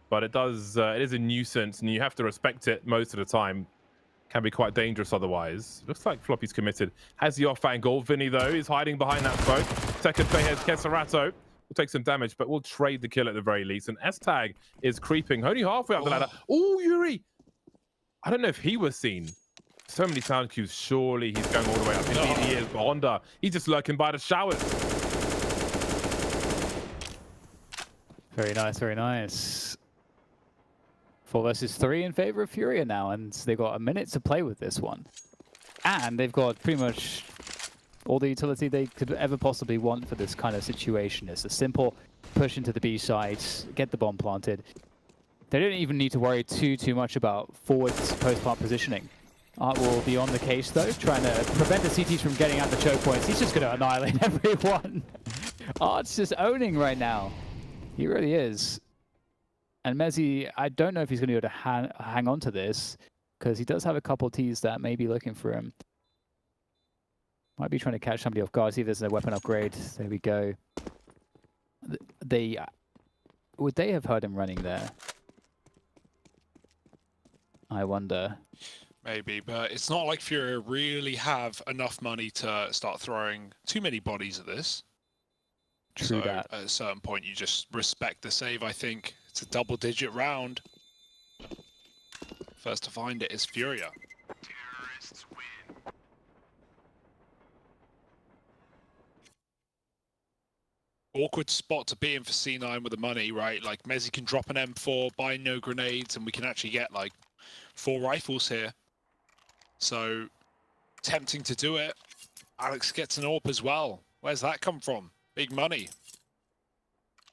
Speaker 1: But it does. It is a nuisance, and you have to respect it most of the time. Can be quite dangerous otherwise. Looks like Floppy's committed. Has the off angle. Vinny though is hiding behind that smoke. Second play has Keserato. Will take some damage, but we'll trade the kill at the very least. And S-Tag is creeping, only halfway up the ladder. Oh, Yuri! I don't know if he was seen. So many sound cues. Surely he's going all the way up. Indeed he is. But Honda, he's just lurking by the showers.
Speaker 3: Very nice, very nice. 4 versus 3 in favor of FURIA now, and they've got a minute to play with this one. And they've got pretty much all the utility they could ever possibly want for this kind of situation. It's a simple push into the B side, get the bomb planted. They don't even need to worry too much about forward post-plant positioning. Art will be on the case though, trying to prevent the CTs from getting out the choke points. He's just going to annihilate everyone. Art's just owning right now. He really is. And Mezzi, I don't know if he's going to be able to hang on to this, because he does have a couple Ts that may be looking for him. Might be trying to catch somebody off guard. See if there's a weapon upgrade. There we go. Would they have heard him running there? I wonder.
Speaker 2: Maybe, but it's not like FURIA really have enough money to start throwing too many bodies at this.
Speaker 3: True that.
Speaker 2: At a certain point, you just respect the save, I think. It's a double-digit round. First to find it is FURIA. Terrorists win. Awkward spot to be in for C9 with the money, right? Like, Mezzi can drop an M4, buy no grenades, and we can actually get, like, 4 rifles here. So, tempting to do it. Alex gets an AWP as well. Where's that come from? Big money.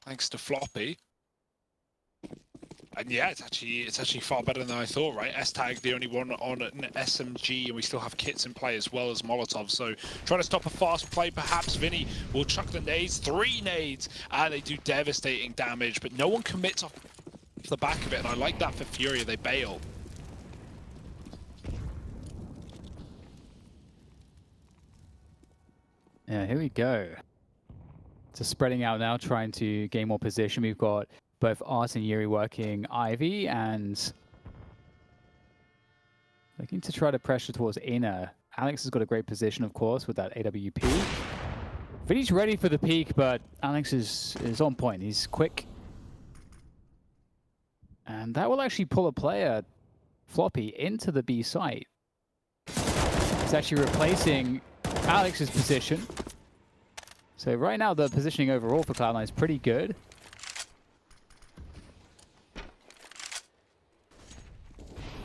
Speaker 2: Thanks to Floppy. And yeah, it's actually far better than I thought, right? S-Tag, the only one on an SMG, and we still have kits in play as well as Molotov. So trying to stop a fast play, perhaps Vinny will chuck the nades, 3 nades, and they do devastating damage, but no one commits off the back of it, and I like that for FURIA, they bail.
Speaker 3: Yeah, here we go. So spreading out now, trying to gain more position. We've got both Art and Yuri working Ivy and looking to try to pressure towards inner. Alex has got a great position, of course, with that AWP. Vinny's ready for the peak, but Alex is on point. He's quick. And that will actually pull a player, Floppy, into the B site. It's actually replacing Alex's position. So right now the positioning overall for Cloud9 is pretty good.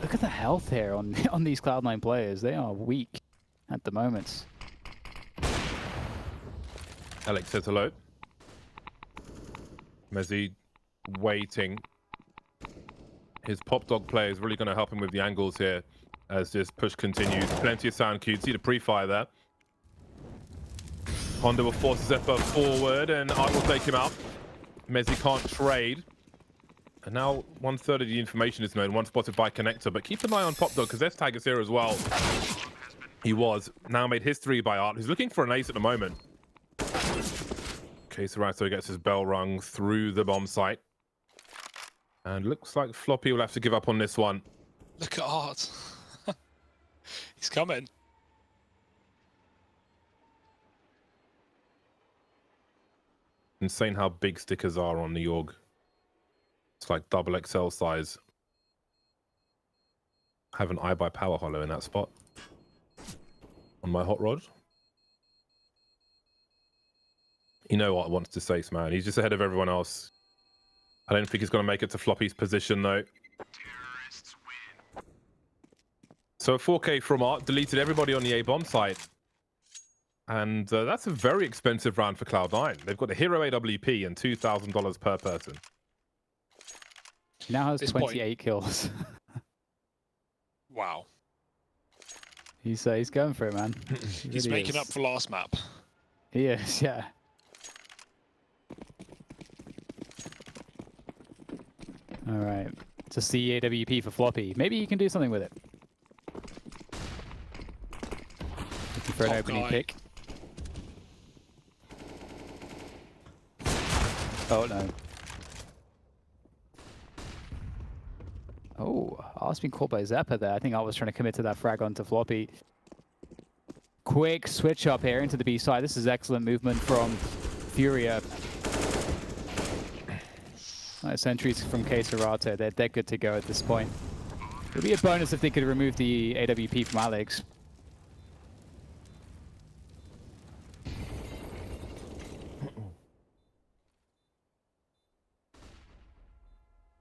Speaker 3: Look at the health here on these Cloud9 players. They are weak at the moment.
Speaker 1: Alex says hello. Mezzi waiting. His pop dog player is really going to help him with the angles here as this push continues. Plenty of sound cues. See the pre-fire there. Honda will force Zephyr forward and Art will take him out. Mezzi can't trade. And now 1/3 of the information is known. One spotted by Connector, but keep an eye on Pop Dog because S-Tag is here as well. He was now made history by Art. He's looking for an ace at the moment. Okay, Serato gets his bell rung through the bomb site. And looks like Floppy will have to give up on this one.
Speaker 2: Look at Art. He's coming.
Speaker 1: Insane how big stickers are on the Yorg. It's like double XL size. I have an eye by Power Hollow in that spot. On my hot rod. You know what I wanted to say, man. He's just ahead of everyone else. I don't think he's going to make it to Floppy's position, though. So a 4K from Art deleted everybody on the A-bomb site. And that's a very expensive round for Cloud9. They've got a hero AWP and $2,000 per person.
Speaker 3: He now has 28 kills.
Speaker 2: Wow.
Speaker 3: He's going for it, man.
Speaker 2: He's
Speaker 3: really
Speaker 2: making
Speaker 3: is.
Speaker 2: up for last map.
Speaker 3: He is, yeah. All right. Just the AWP for Floppy. Maybe he can do something with it. Looking for an
Speaker 2: Top
Speaker 3: opening
Speaker 2: guy.
Speaker 3: pick. Oh, no. Oh, I was being caught by Zeppa there. I think I was trying to commit to that frag onto Floppy. Quick switch up here into the B side. This is excellent movement from Furia. Nice entries from Keserato. They're good to go at this point. It would be a bonus if they could remove the AWP from Alex.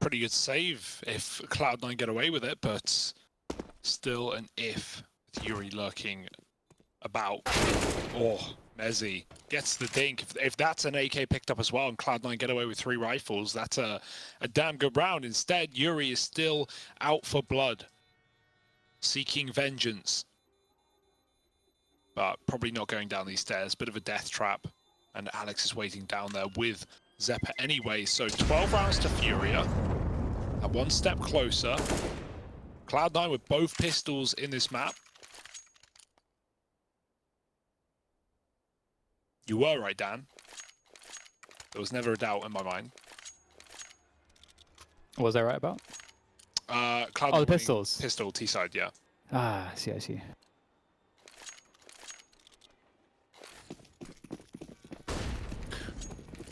Speaker 2: Pretty good save if Cloud9 get away with it, but still an if with Yuri lurking about. Oh, Mezzi gets the dink. If that's an AK picked up as well and Cloud9 get away with 3 rifles, that's a damn good round. Instead, Yuri is still out for blood, seeking vengeance. But probably not going down these stairs. Bit of a death trap. And Alex is waiting down there with Zeppa anyway. So 12 rounds to Furia. And one step closer. Cloud9 with both pistols in this map. You were right, Dan. There was never a doubt in my mind.
Speaker 3: What was I right about?
Speaker 2: Cloud9
Speaker 3: Oh, the pistols.
Speaker 2: Pistol, T-side, yeah.
Speaker 3: Ah, I see, I see.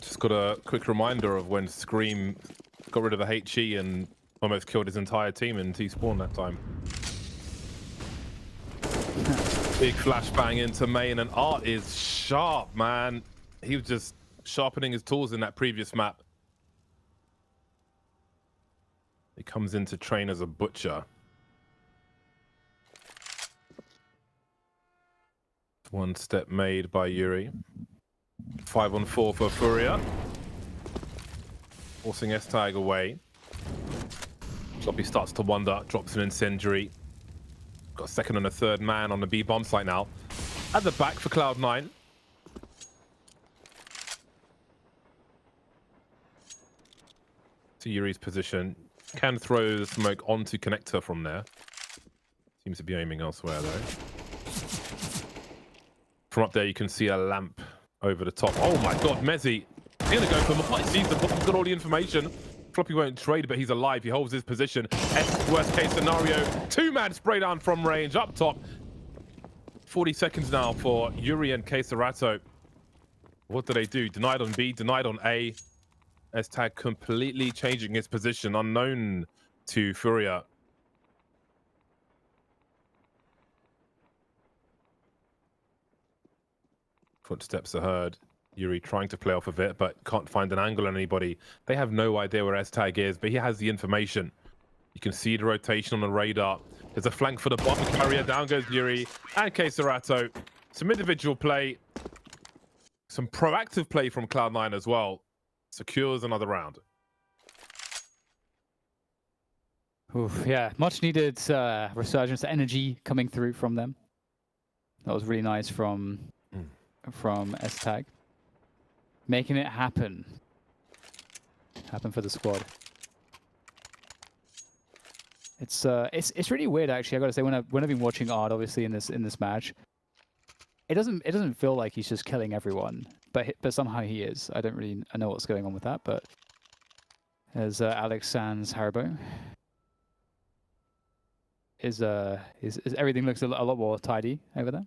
Speaker 1: Just got a quick reminder of when Scream got rid of the HE and almost killed his entire team in T-Spawn that time. Big flashbang into main, and Art is sharp, man. He was just sharpening his tools in that previous map. He comes in to train as a butcher. One step made by Yuri. 5-on-4 for Furia. Forcing S-Tag away. Floppy starts to wonder, drops an incendiary. Got a second and a third man on the B bomb site now. At the back for Cloud9. To Yuri's position. Can throw the smoke onto connector from there. Seems to be aiming elsewhere though. From up there you can see a lamp over the top. Oh my god, Mezzi. He's gonna go for more. He sees the bomb, got all the information. Floppy won't trade, but he's alive. He holds his position. Worst case scenario, 2-man spray down from range up top. 40 seconds now for Yuri and Keserato. What do they do? Denied on B, denied on A. S-Tag completely changing his position, unknown to Furia. Footsteps are heard. Yuri trying to play off of it, but can't find an angle on anybody. They have no idea where S-Tag is, but he has the information. You can see the rotation on the radar. There's a flank for the bomb carrier. Down goes Yuri and Keserato. Some individual play. Some proactive play from Cloud9 as well. Secures another round.
Speaker 3: Oof, yeah, much needed resurgence energy coming through from them. That was really nice from S-Tag. Making it happen. Happen for the squad. It's really weird actually. I gotta say, when I've been watching Art, obviously in this match, it doesn't feel like he's just killing everyone, but somehow he is. I know what's going on with that, but as Alex Sans Haribo is everything looks a lot more tidy over there.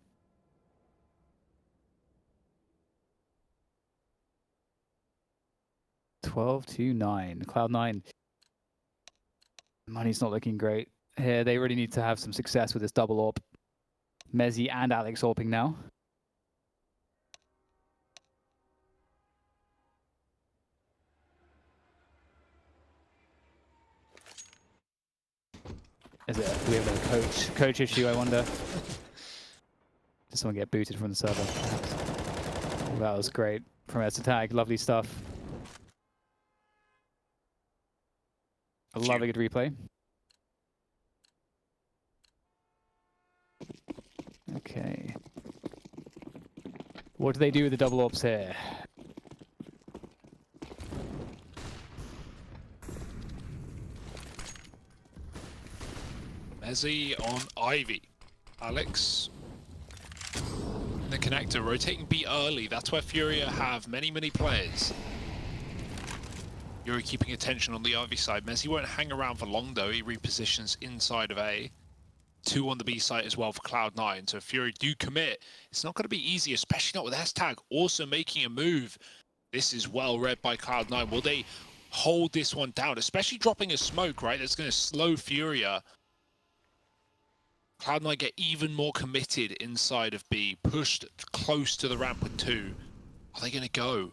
Speaker 3: (12-9). Cloud9. Money's not looking great here. They really need to have some success with this double AWP. Mezzi and Alex AWPing now. Do we have a coach issue, I wonder? Did someone get booted from the server? Perhaps? That was great from S-Tag. Lovely stuff. I love a good replay. Okay. What do they do with the double ops here?
Speaker 2: Mezzy on Ivy. Alex in the connector, rotating B early. That's where FURIA have many players. Fury keeping attention on the Ivy side. Mezzy won't hang around for long though. He repositions inside of A. 2 on the B site as well for Cloud9. So if FURIA do commit, it's not going to be easy, especially not with S-Tag also making a move. This is well read by Cloud9. Will they hold this one down? Especially dropping a smoke, right? That's going to slow FURIA. Cloud9 get even more committed inside of B, pushed close to the ramp with 2. Are they going to go?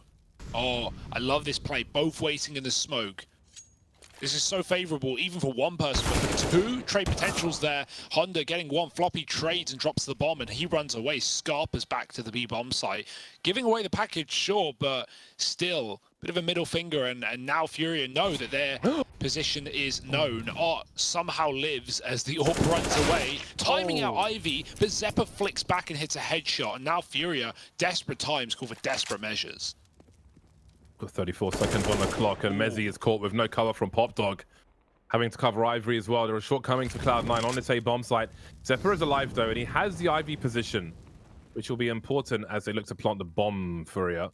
Speaker 2: Oh, I love this play. Both waiting in the smoke. This is so favorable, even for one person, but for 2 trade potentials there. Honda getting 1, Floppy trades and drops the bomb, and he runs away. Scarpa's back to the B bomb site. Giving away the package, sure, but still, bit of a middle finger, and now FURIA know that their position is known. Art somehow lives as the AWP runs away, timing out Ivy, but Zeppa flicks back and hits a headshot, and now FURIA, desperate times call for desperate measures.
Speaker 1: Got 34 seconds on the clock, and Mezzy is caught with no cover from Pop Dog. Having to cover Ivory as well. There are shortcomings for Cloud9 on this A bomb site. Zeppa is alive though, and he has the Ivy position, which will be important as they look to plant the bomb. FURIA. You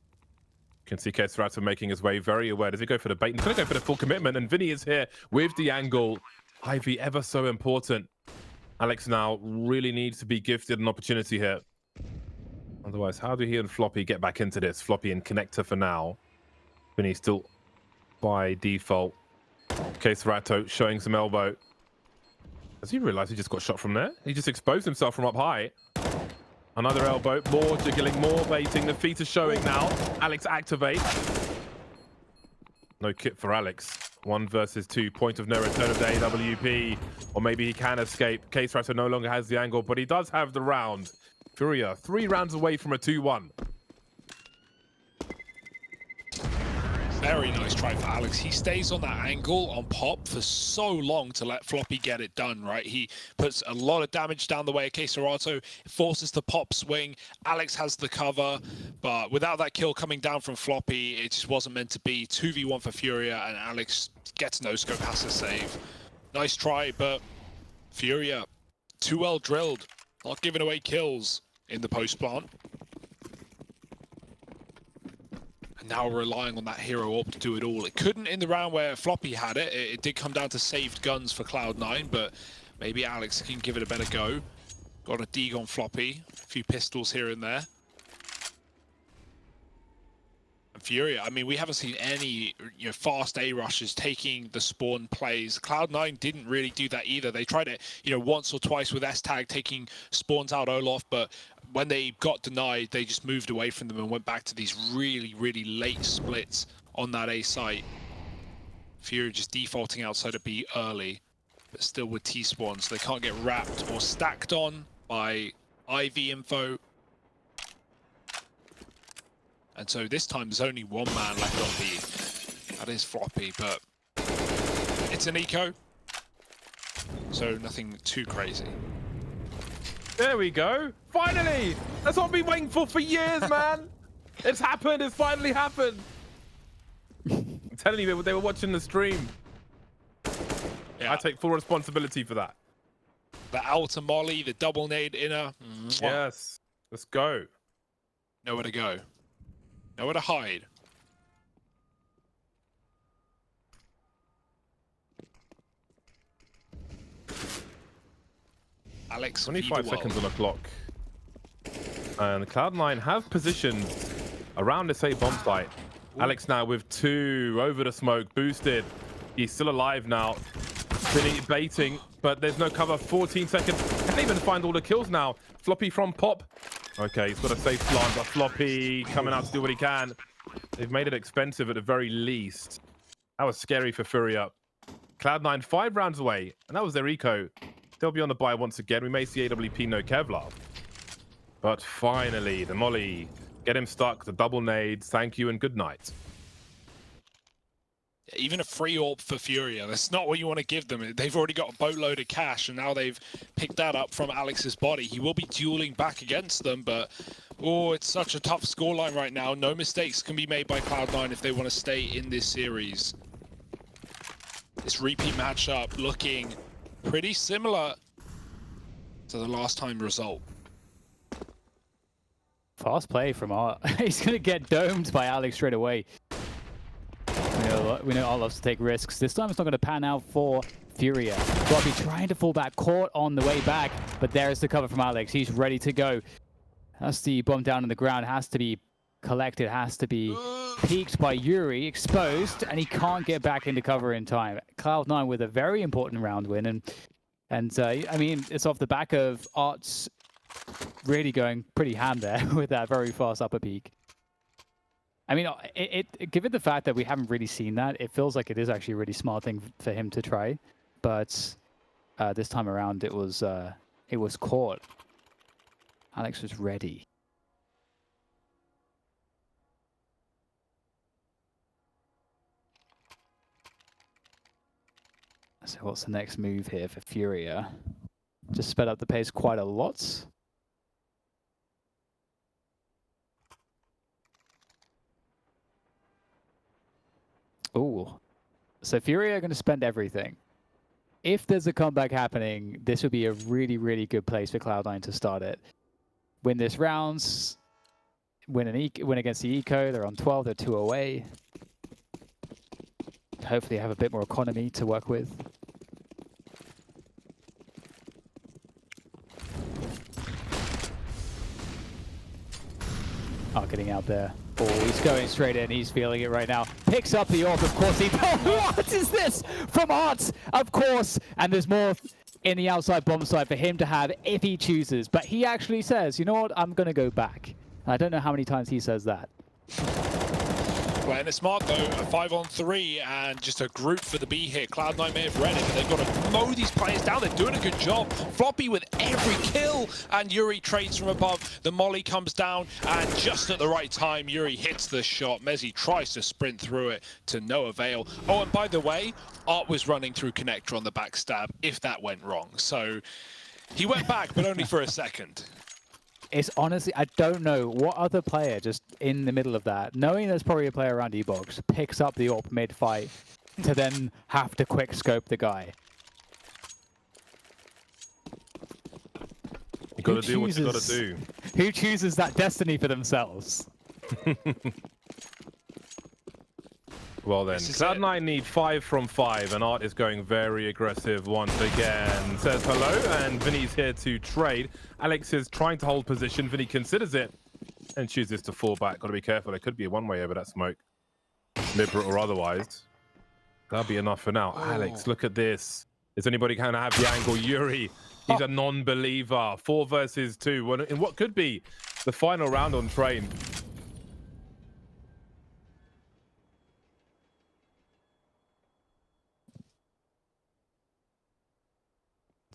Speaker 1: can see Kesrata making his way, very aware. Does he go for the bait? He's going to go for the full commitment, and Vinny is here with the angle. Ivy ever so important. Alex now really needs to be gifted an opportunity here. Otherwise, how do he and Floppy get back into this? Floppy and Connector for now. Vinny still by default. Kesrata showing some elbow. Does he realize he just got shot from there? He just exposed himself from up high. Another elbow, more jiggling, more baiting. The feet are showing now. Alex activate. No kit for Alex. 1 versus 2. Point of no return of the AWP. Or maybe he can escape. Kesrata no longer has the angle, but he does have the round. FURIA 3 rounds away from a 2-1.
Speaker 2: Very nice try for Alex. He stays on that angle on Pop for so long to let Floppy get it done, right? He puts a lot of damage down the way of Kesrata, forces the Pop swing. Alex has the cover, but without that kill coming down from Floppy, it just wasn't meant to be. 2v1 for FURIA, and Alex gets no scope, has to save. Nice try, but FURIA, too well drilled. Not giving away kills in the post plant. Now relying on that hero orb to do it all. It couldn't in the round where Floppy had it. It did come down to saved guns for Cloud9, but maybe Alex can give it a better go. Got a dig on Floppy, a few pistols here and there. And FURIA, I mean, we haven't seen any fast A rushes taking the spawn plays. Cloud9 didn't really do that either. They tried it once or twice with S-Tag taking spawns out Olaf, but when they got denied, they just moved away from them and went back to these really late splits on that A site. FURIA just defaulting outside of B early, but still with T-spawns. They can't get wrapped or stacked on by IV info. And so this time there's only 1 man left on B. That is Floppy, but it's an eco, so nothing too crazy.
Speaker 1: There we go. Finally! That's what I've been waiting for years, man. It's happened. It's finally happened. I'm telling you, they were watching the stream. Yeah. I take full responsibility for that.
Speaker 2: The outer molly, the double nade inner.
Speaker 1: Yes. Let's go.
Speaker 2: Nowhere to go. Nowhere to hide. Alex,
Speaker 1: 25 seconds on the clock. And Cloud9 have positioned around this A bomb site. Ooh. Alex now with 2 over the smoke, boosted. He's still alive now. Vinny baiting, but there's no cover. 14 seconds. Can't even find all the kills now. Floppy from Pop. Okay, he's got a safe plant, but Floppy coming out to do what he can. They've made it expensive at the very least. That was scary for FURIA. Cloud9 5 rounds away, and that was their eco. They'll be on the buy once again. We may see AWP no Kevlar. But finally, the molly. Get him stuck, the double nades. Thank you and good night.
Speaker 2: Even a free AWP for FURIA, that's not what you want to give them. They've already got a boatload of cash, and now they've picked that up from Alex's body. He will be dueling back against them, but oh, it's such a tough scoreline right now. No mistakes can be made by Cloud9 if they want to stay in this series. This repeat matchup looking pretty similar to the last time result.
Speaker 3: Fast play from Art. He's going to get domed by Alex straight away. We know Art loves to take risks. This time it's not going to pan out for FURIA. Robbie trying to fall back, caught on the way back, but there's the cover from Alex. He's ready to go. That's the bomb down on the ground. Has to be collected, has to be peeked by Yuri, exposed, and he can't get back into cover in time. Cloud9 with a very important round win, and I mean, it's off the back of Art's really going pretty ham there with that very fast upper peak. I mean, given the fact that we haven't really seen that, it feels like it is actually a really smart thing for him to try. But this time around, it was caught. Alex was ready. So what's the next move here for FURIA? Just sped up the pace quite a lot. Ooh. So FURIA are going to spend everything. If there's a comeback happening, this would be a really, really good place for Cloud9 to start it. Win this rounds, win against the Eco, they're on 12, they're 2 away. Hopefully have a bit more economy to work with. Oh, getting out there. Oh, he's going straight in. He's feeling it right now. Picks up the AWP, of course. What is this? From Art, of course. And there's more in the outside bomb side for him to have if he chooses. But he actually says, you know what? I'm going to go back. I don't know how many times he says that.
Speaker 2: Playing it smart though, a 5-on-3 and just a group for the B here. Cloud9 may have read it, but they've got to mow these players down. They're doing a good job. Floppy with every kill, and Yuri trades from above. The molly comes down, and just at the right time, Yuri hits the shot. Mezzi tries to sprint through it to no avail. Oh, and by the way, Art was running through connector on the backstab if that went wrong. So he went back, but only for a second.
Speaker 3: It's honestly, I don't know what other player just in the middle of that, knowing there's probably a player around E-Box, picks up the AWP mid-fight to then have to quick scope the guy.
Speaker 1: You gotta do what you gotta do.
Speaker 3: Who chooses that destiny for themselves?
Speaker 1: Well then, Cloud9 need 5 from 5, and Art is going very aggressive once again. Says hello, and Vinny's here to trade. Alex is trying to hold position. Vinny considers it and chooses to fall back. Got to be careful. There could be a one-way over that smoke, deliberate or otherwise. That'll be enough for now. Oh. Alex, look at this. Is anybody going to have the angle? Yuri, he's a non-believer. 4 versus 2 in what could be the final round on Train.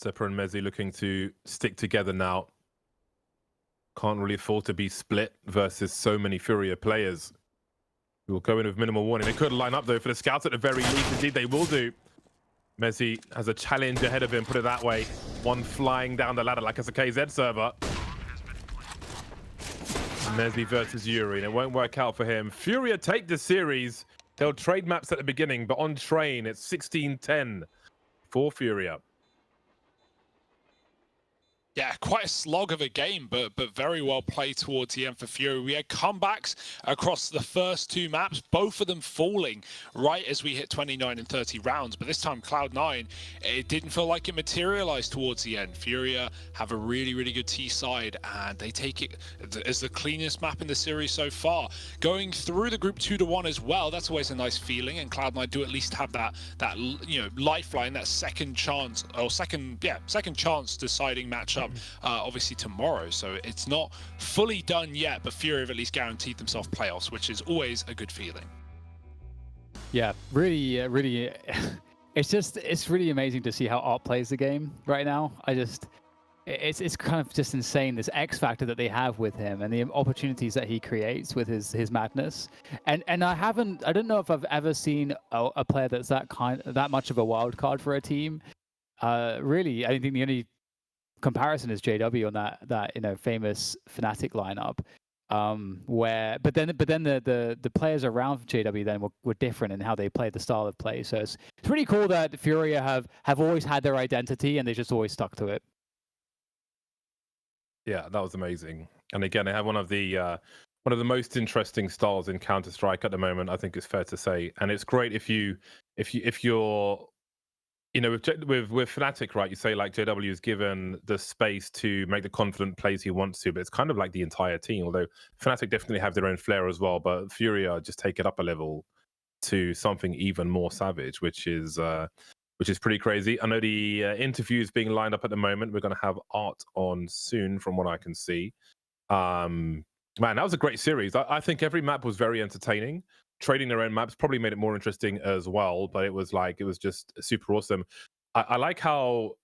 Speaker 1: Zephyr and Mezzi looking to stick together now. Can't really afford to be split versus so many FURIA players. We will go in with minimal warning. They could line up though for the scouts at the very least. Indeed, they will do. Mezzi has a challenge ahead of him, put it that way. One flying down the ladder like it's a KZ server. Mezzi versus Yuri, and it won't work out for him. FURIA take the series. They'll trade maps at the beginning, but on Train, it's 16-10 for FURIA.
Speaker 2: Yeah, quite a slog of a game, but very well played towards the end for FURIA. We had comebacks across the first 2 maps, both of them falling right as we hit 29 and 30 rounds. But this time, Cloud9, it didn't feel like it materialized towards the end. FURIA have a really, really good T side, and they take it as the cleanest map in the series so far. Going through the group 2-1 as well, that's always a nice feeling, and Cloud9 do at least have that lifeline, that second chance, or second chance deciding matchup. Obviously tomorrow, so it's not fully done yet, but FURIA have at least guaranteed themselves playoffs, which is always a good feeling.
Speaker 3: Yeah, really, it's really amazing to see how Art plays the game right now. it's kind of just insane, this X factor that they have with him and the opportunities that he creates with his madness. And I don't know if I've ever seen a player that's that much of a wild card for a team. Really, I think the only comparison is JW on that famous Fnatic lineup. But then the players around JW then were different in how they played, the style of play. So it's pretty cool that FURIA have always had their identity and they just always stuck to it.
Speaker 1: Yeah, that was amazing. And again, they have one of the most interesting styles in Counter-Strike at the moment, I think it's fair to say. And it's great if you're with Fnatic, right? You say like JW is given the space to make the confident plays he wants to, but it's kind of like the entire team. Although Fnatic definitely have their own flair as well, but FURIA just take it up a level to something even more savage, which is pretty crazy. I know the interviews being lined up at the moment. We're going to have Art on soon, from what I can see. Man, that was a great series. I think every map was very entertaining. Trading their own maps probably made it more interesting as well, but it was just super awesome. I like how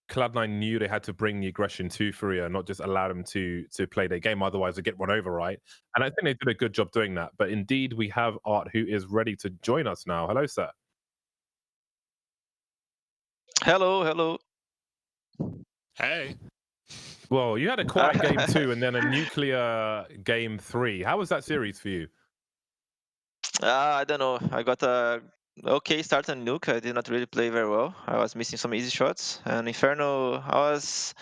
Speaker 1: Cloud9 knew they had to bring the aggression to FURIA, not just allow them to play their game, otherwise they get run over, right? And I think they did a good job doing that. But indeed, we have Art, who is ready to join us now. Hello, sir.
Speaker 5: Hello.
Speaker 2: Hey.
Speaker 1: Well, you had a quiet game 2 and then a nuclear game 3. How was that series for you?
Speaker 5: I don't know. I got a okay start on Nuke. I did not really play very well. I was missing some easy shots. And Inferno, I was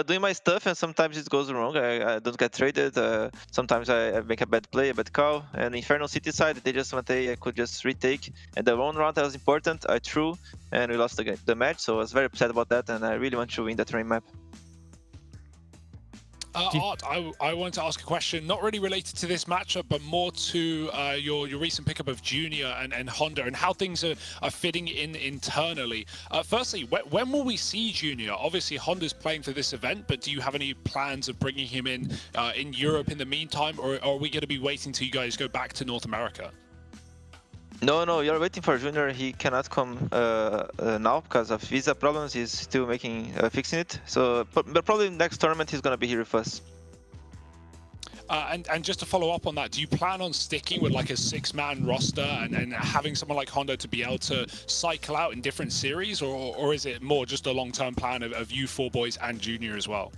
Speaker 5: doing my stuff, and sometimes it goes wrong. I don't get traded. Sometimes I make a bad play, a bad call. And Inferno City side, they just want I could just retake. And the one round that was important, I threw, and we lost the match. So I was very upset about that, and I really want to win that rain map.
Speaker 2: Art, I wanted to ask a question, not really related to this matchup, but more to your recent pickup of Junior and Honda and how things are fitting in internally. Firstly, when will we see Junior? Obviously, Honda's playing for this event, but do you have any plans of bringing him in Europe in the meantime, or are we going to be waiting till you guys go back to North America?
Speaker 5: No, you're waiting for Junior. He cannot come now because of visa problems. He's still fixing it. So, but probably next tournament he's gonna be here with us.
Speaker 2: And just to follow up on that, do you plan on sticking with like a 6-man roster and having someone like Honda to be able to cycle out in different series, or is it more just a long-term plan of you 4 boys and Junior as well?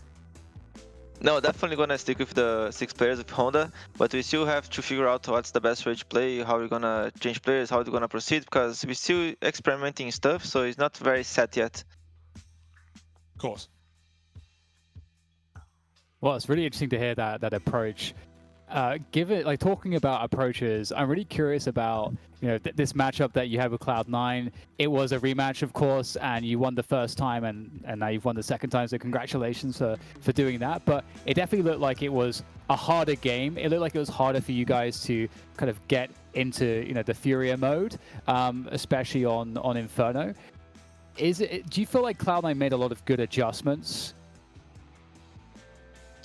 Speaker 5: No, definitely gonna stick with the 6 players with Honda, but we still have to figure out what's the best way to play, how we're gonna change players, how we're gonna proceed, because we're still experimenting stuff, so it's not very set yet.
Speaker 2: Of course.
Speaker 3: Well, it's really interesting to hear that approach. Talking about approaches, I'm really curious about this matchup that you had with Cloud9. It was a rematch, of course, and you won the first time, and now you've won the second time. So congratulations for doing that. But it definitely looked like it was a harder game. It looked like it was harder for you guys to kind of get into the FURIA mode, especially on Inferno. Do you feel like Cloud9 made a lot of good adjustments?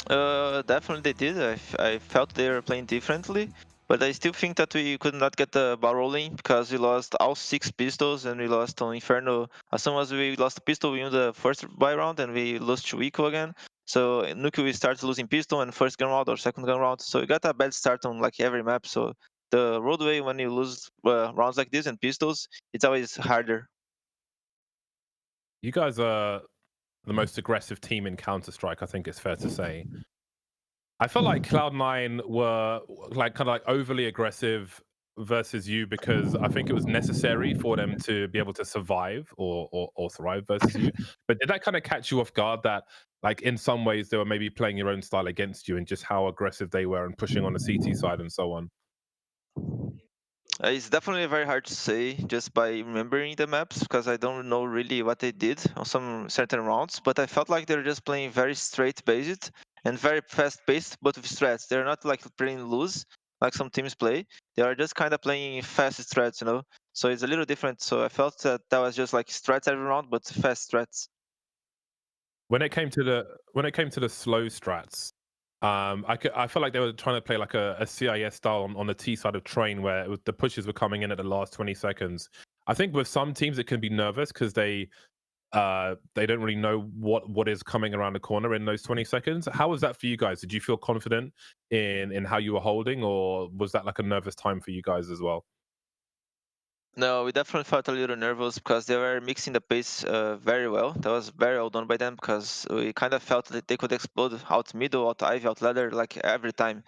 Speaker 5: Definitely they did. I felt they were playing differently, but I still think that we could not get the ball rolling because we lost all 6 pistols and we lost on Inferno. As soon as we lost the pistol, we won the first buy round and we lost to Eco again. So in Nuke we started losing pistol and first gun round or second gun round. So we got a bad start on like every map. So the roadway when you lose rounds like this and pistols, it's always harder.
Speaker 1: You guys are the most aggressive team in Counter-Strike, I think it's fair to say. I felt like Cloud9 were kind of overly aggressive versus you because I think it was necessary for them to be able to survive or thrive versus you. But did that kind of catch you off guard that in some ways they were maybe playing your own style against you and just how aggressive they were and pushing on the CT side and so on?
Speaker 5: It's definitely very hard to say just by remembering the maps because I don't know really what they did on some certain rounds, but I felt like they're just playing very straight based and very fast paced, but with strats. They're not playing loose like some teams play. They are just kind of playing fast strats, So it's a little different. So I felt that was just like strats every round, but fast strats.
Speaker 1: When it came to the slow strats, I felt like they were trying to play like a CIS style on the T side of train where the pushes were coming in at the last 20 seconds. I think with some teams it can be nervous because they they don't really know what is coming around the corner in those 20 seconds. How was that for you guys? Did you feel confident in how you were holding, or was that like a nervous time for you guys as well?
Speaker 5: No, we definitely felt a little nervous because they were mixing the pace very well. That was very well done by them because we kind of felt that they could explode out middle, out Ivy, out ladder like every time.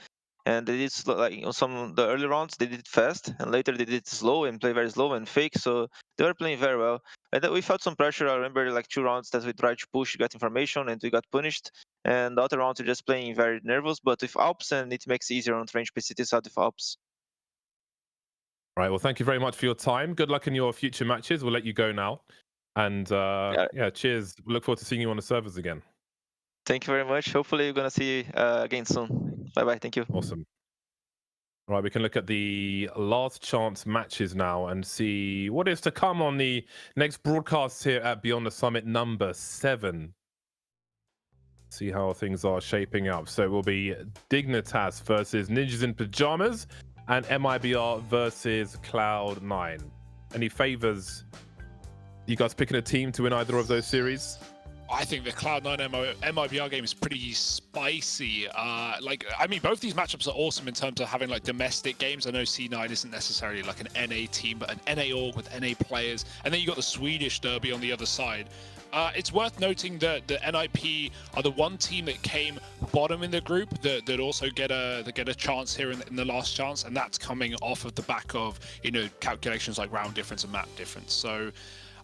Speaker 5: And they did like on some of the early rounds they did it fast, and later they did it slow and play very slow and fake. So they were playing very well. And then we felt some pressure. I remember like 2 rounds that we tried to push, get information, and we got punished. And the other rounds we're just playing very nervous, but with Alps, and it makes it easier on range PCT side with Alps.
Speaker 1: Right. Well, thank you very much for your time. Good luck in your future matches. We'll let you go now. And yeah, cheers. We look forward to seeing you on the servers again.
Speaker 5: Thank you very much. Hopefully, we're going to see you again soon. Bye-bye. Thank you.
Speaker 1: Awesome. Right, we can look at the last chance matches now and see what is to come on the next broadcast here at Beyond the Summit number 7. See how things are shaping up. So it will be Dignitas versus Ninjas in Pajamas and MIBR versus Cloud9. Any favors? You guys picking a team to win either of those series?
Speaker 2: I think the Cloud9 MIBR game is pretty spicy. Like, I mean, both these matchups are awesome in terms of having like domestic games. I know C9 isn't necessarily like an NA team, but an NA org with NA players. And then you got the Swedish derby on the other side. It's worth noting that the NIP are the one team that came bottom in the group that also get a chance here in the last chance, and that's coming off of the back of, you know, calculations like round difference and map difference. So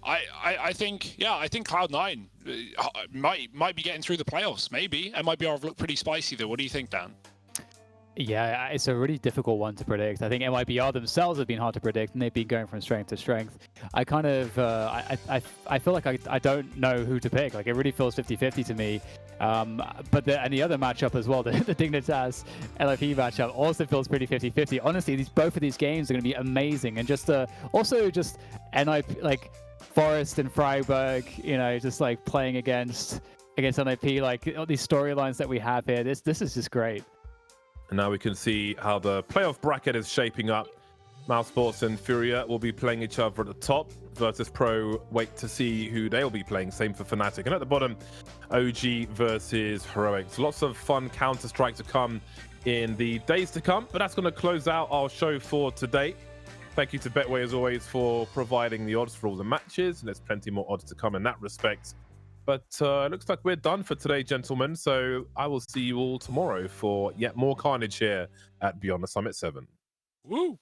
Speaker 2: I think, yeah, I think Cloud9 might be getting through the playoffs. Maybe MIBR look pretty spicy though. What do you think, Dan?
Speaker 3: Yeah, it's a really difficult one to predict. I think MIBR themselves have been hard to predict, and they've been going from strength to strength. I kind of, I feel like I don't know who to pick. Like, it really feels 50-50 to me. But the other matchup as well, the Dignitas LFE matchup, also feels pretty 50-50. Honestly, both of these games are going to be amazing, and also just NIP, like Forest and Freiburg, you know, just like playing against NIP, like all these storylines that we have here. This is just great.
Speaker 1: And now we can see how the playoff bracket is shaping up. Mousesports and FURIA will be playing each other at the top. Virtus Pro wait to see who they'll be playing. Same for Fnatic. And at the bottom, OG versus Heroics. Lots of fun Counter-Strike to come in the days to come. But that's going to close out our show for today. Thank you to Betway, as always, for providing the odds for all the matches. And there's plenty more odds to come in that respect. But it looks like we're done for today, gentlemen. So I will see you all tomorrow for yet more carnage here at Beyond the Summit 7.
Speaker 2: Woo!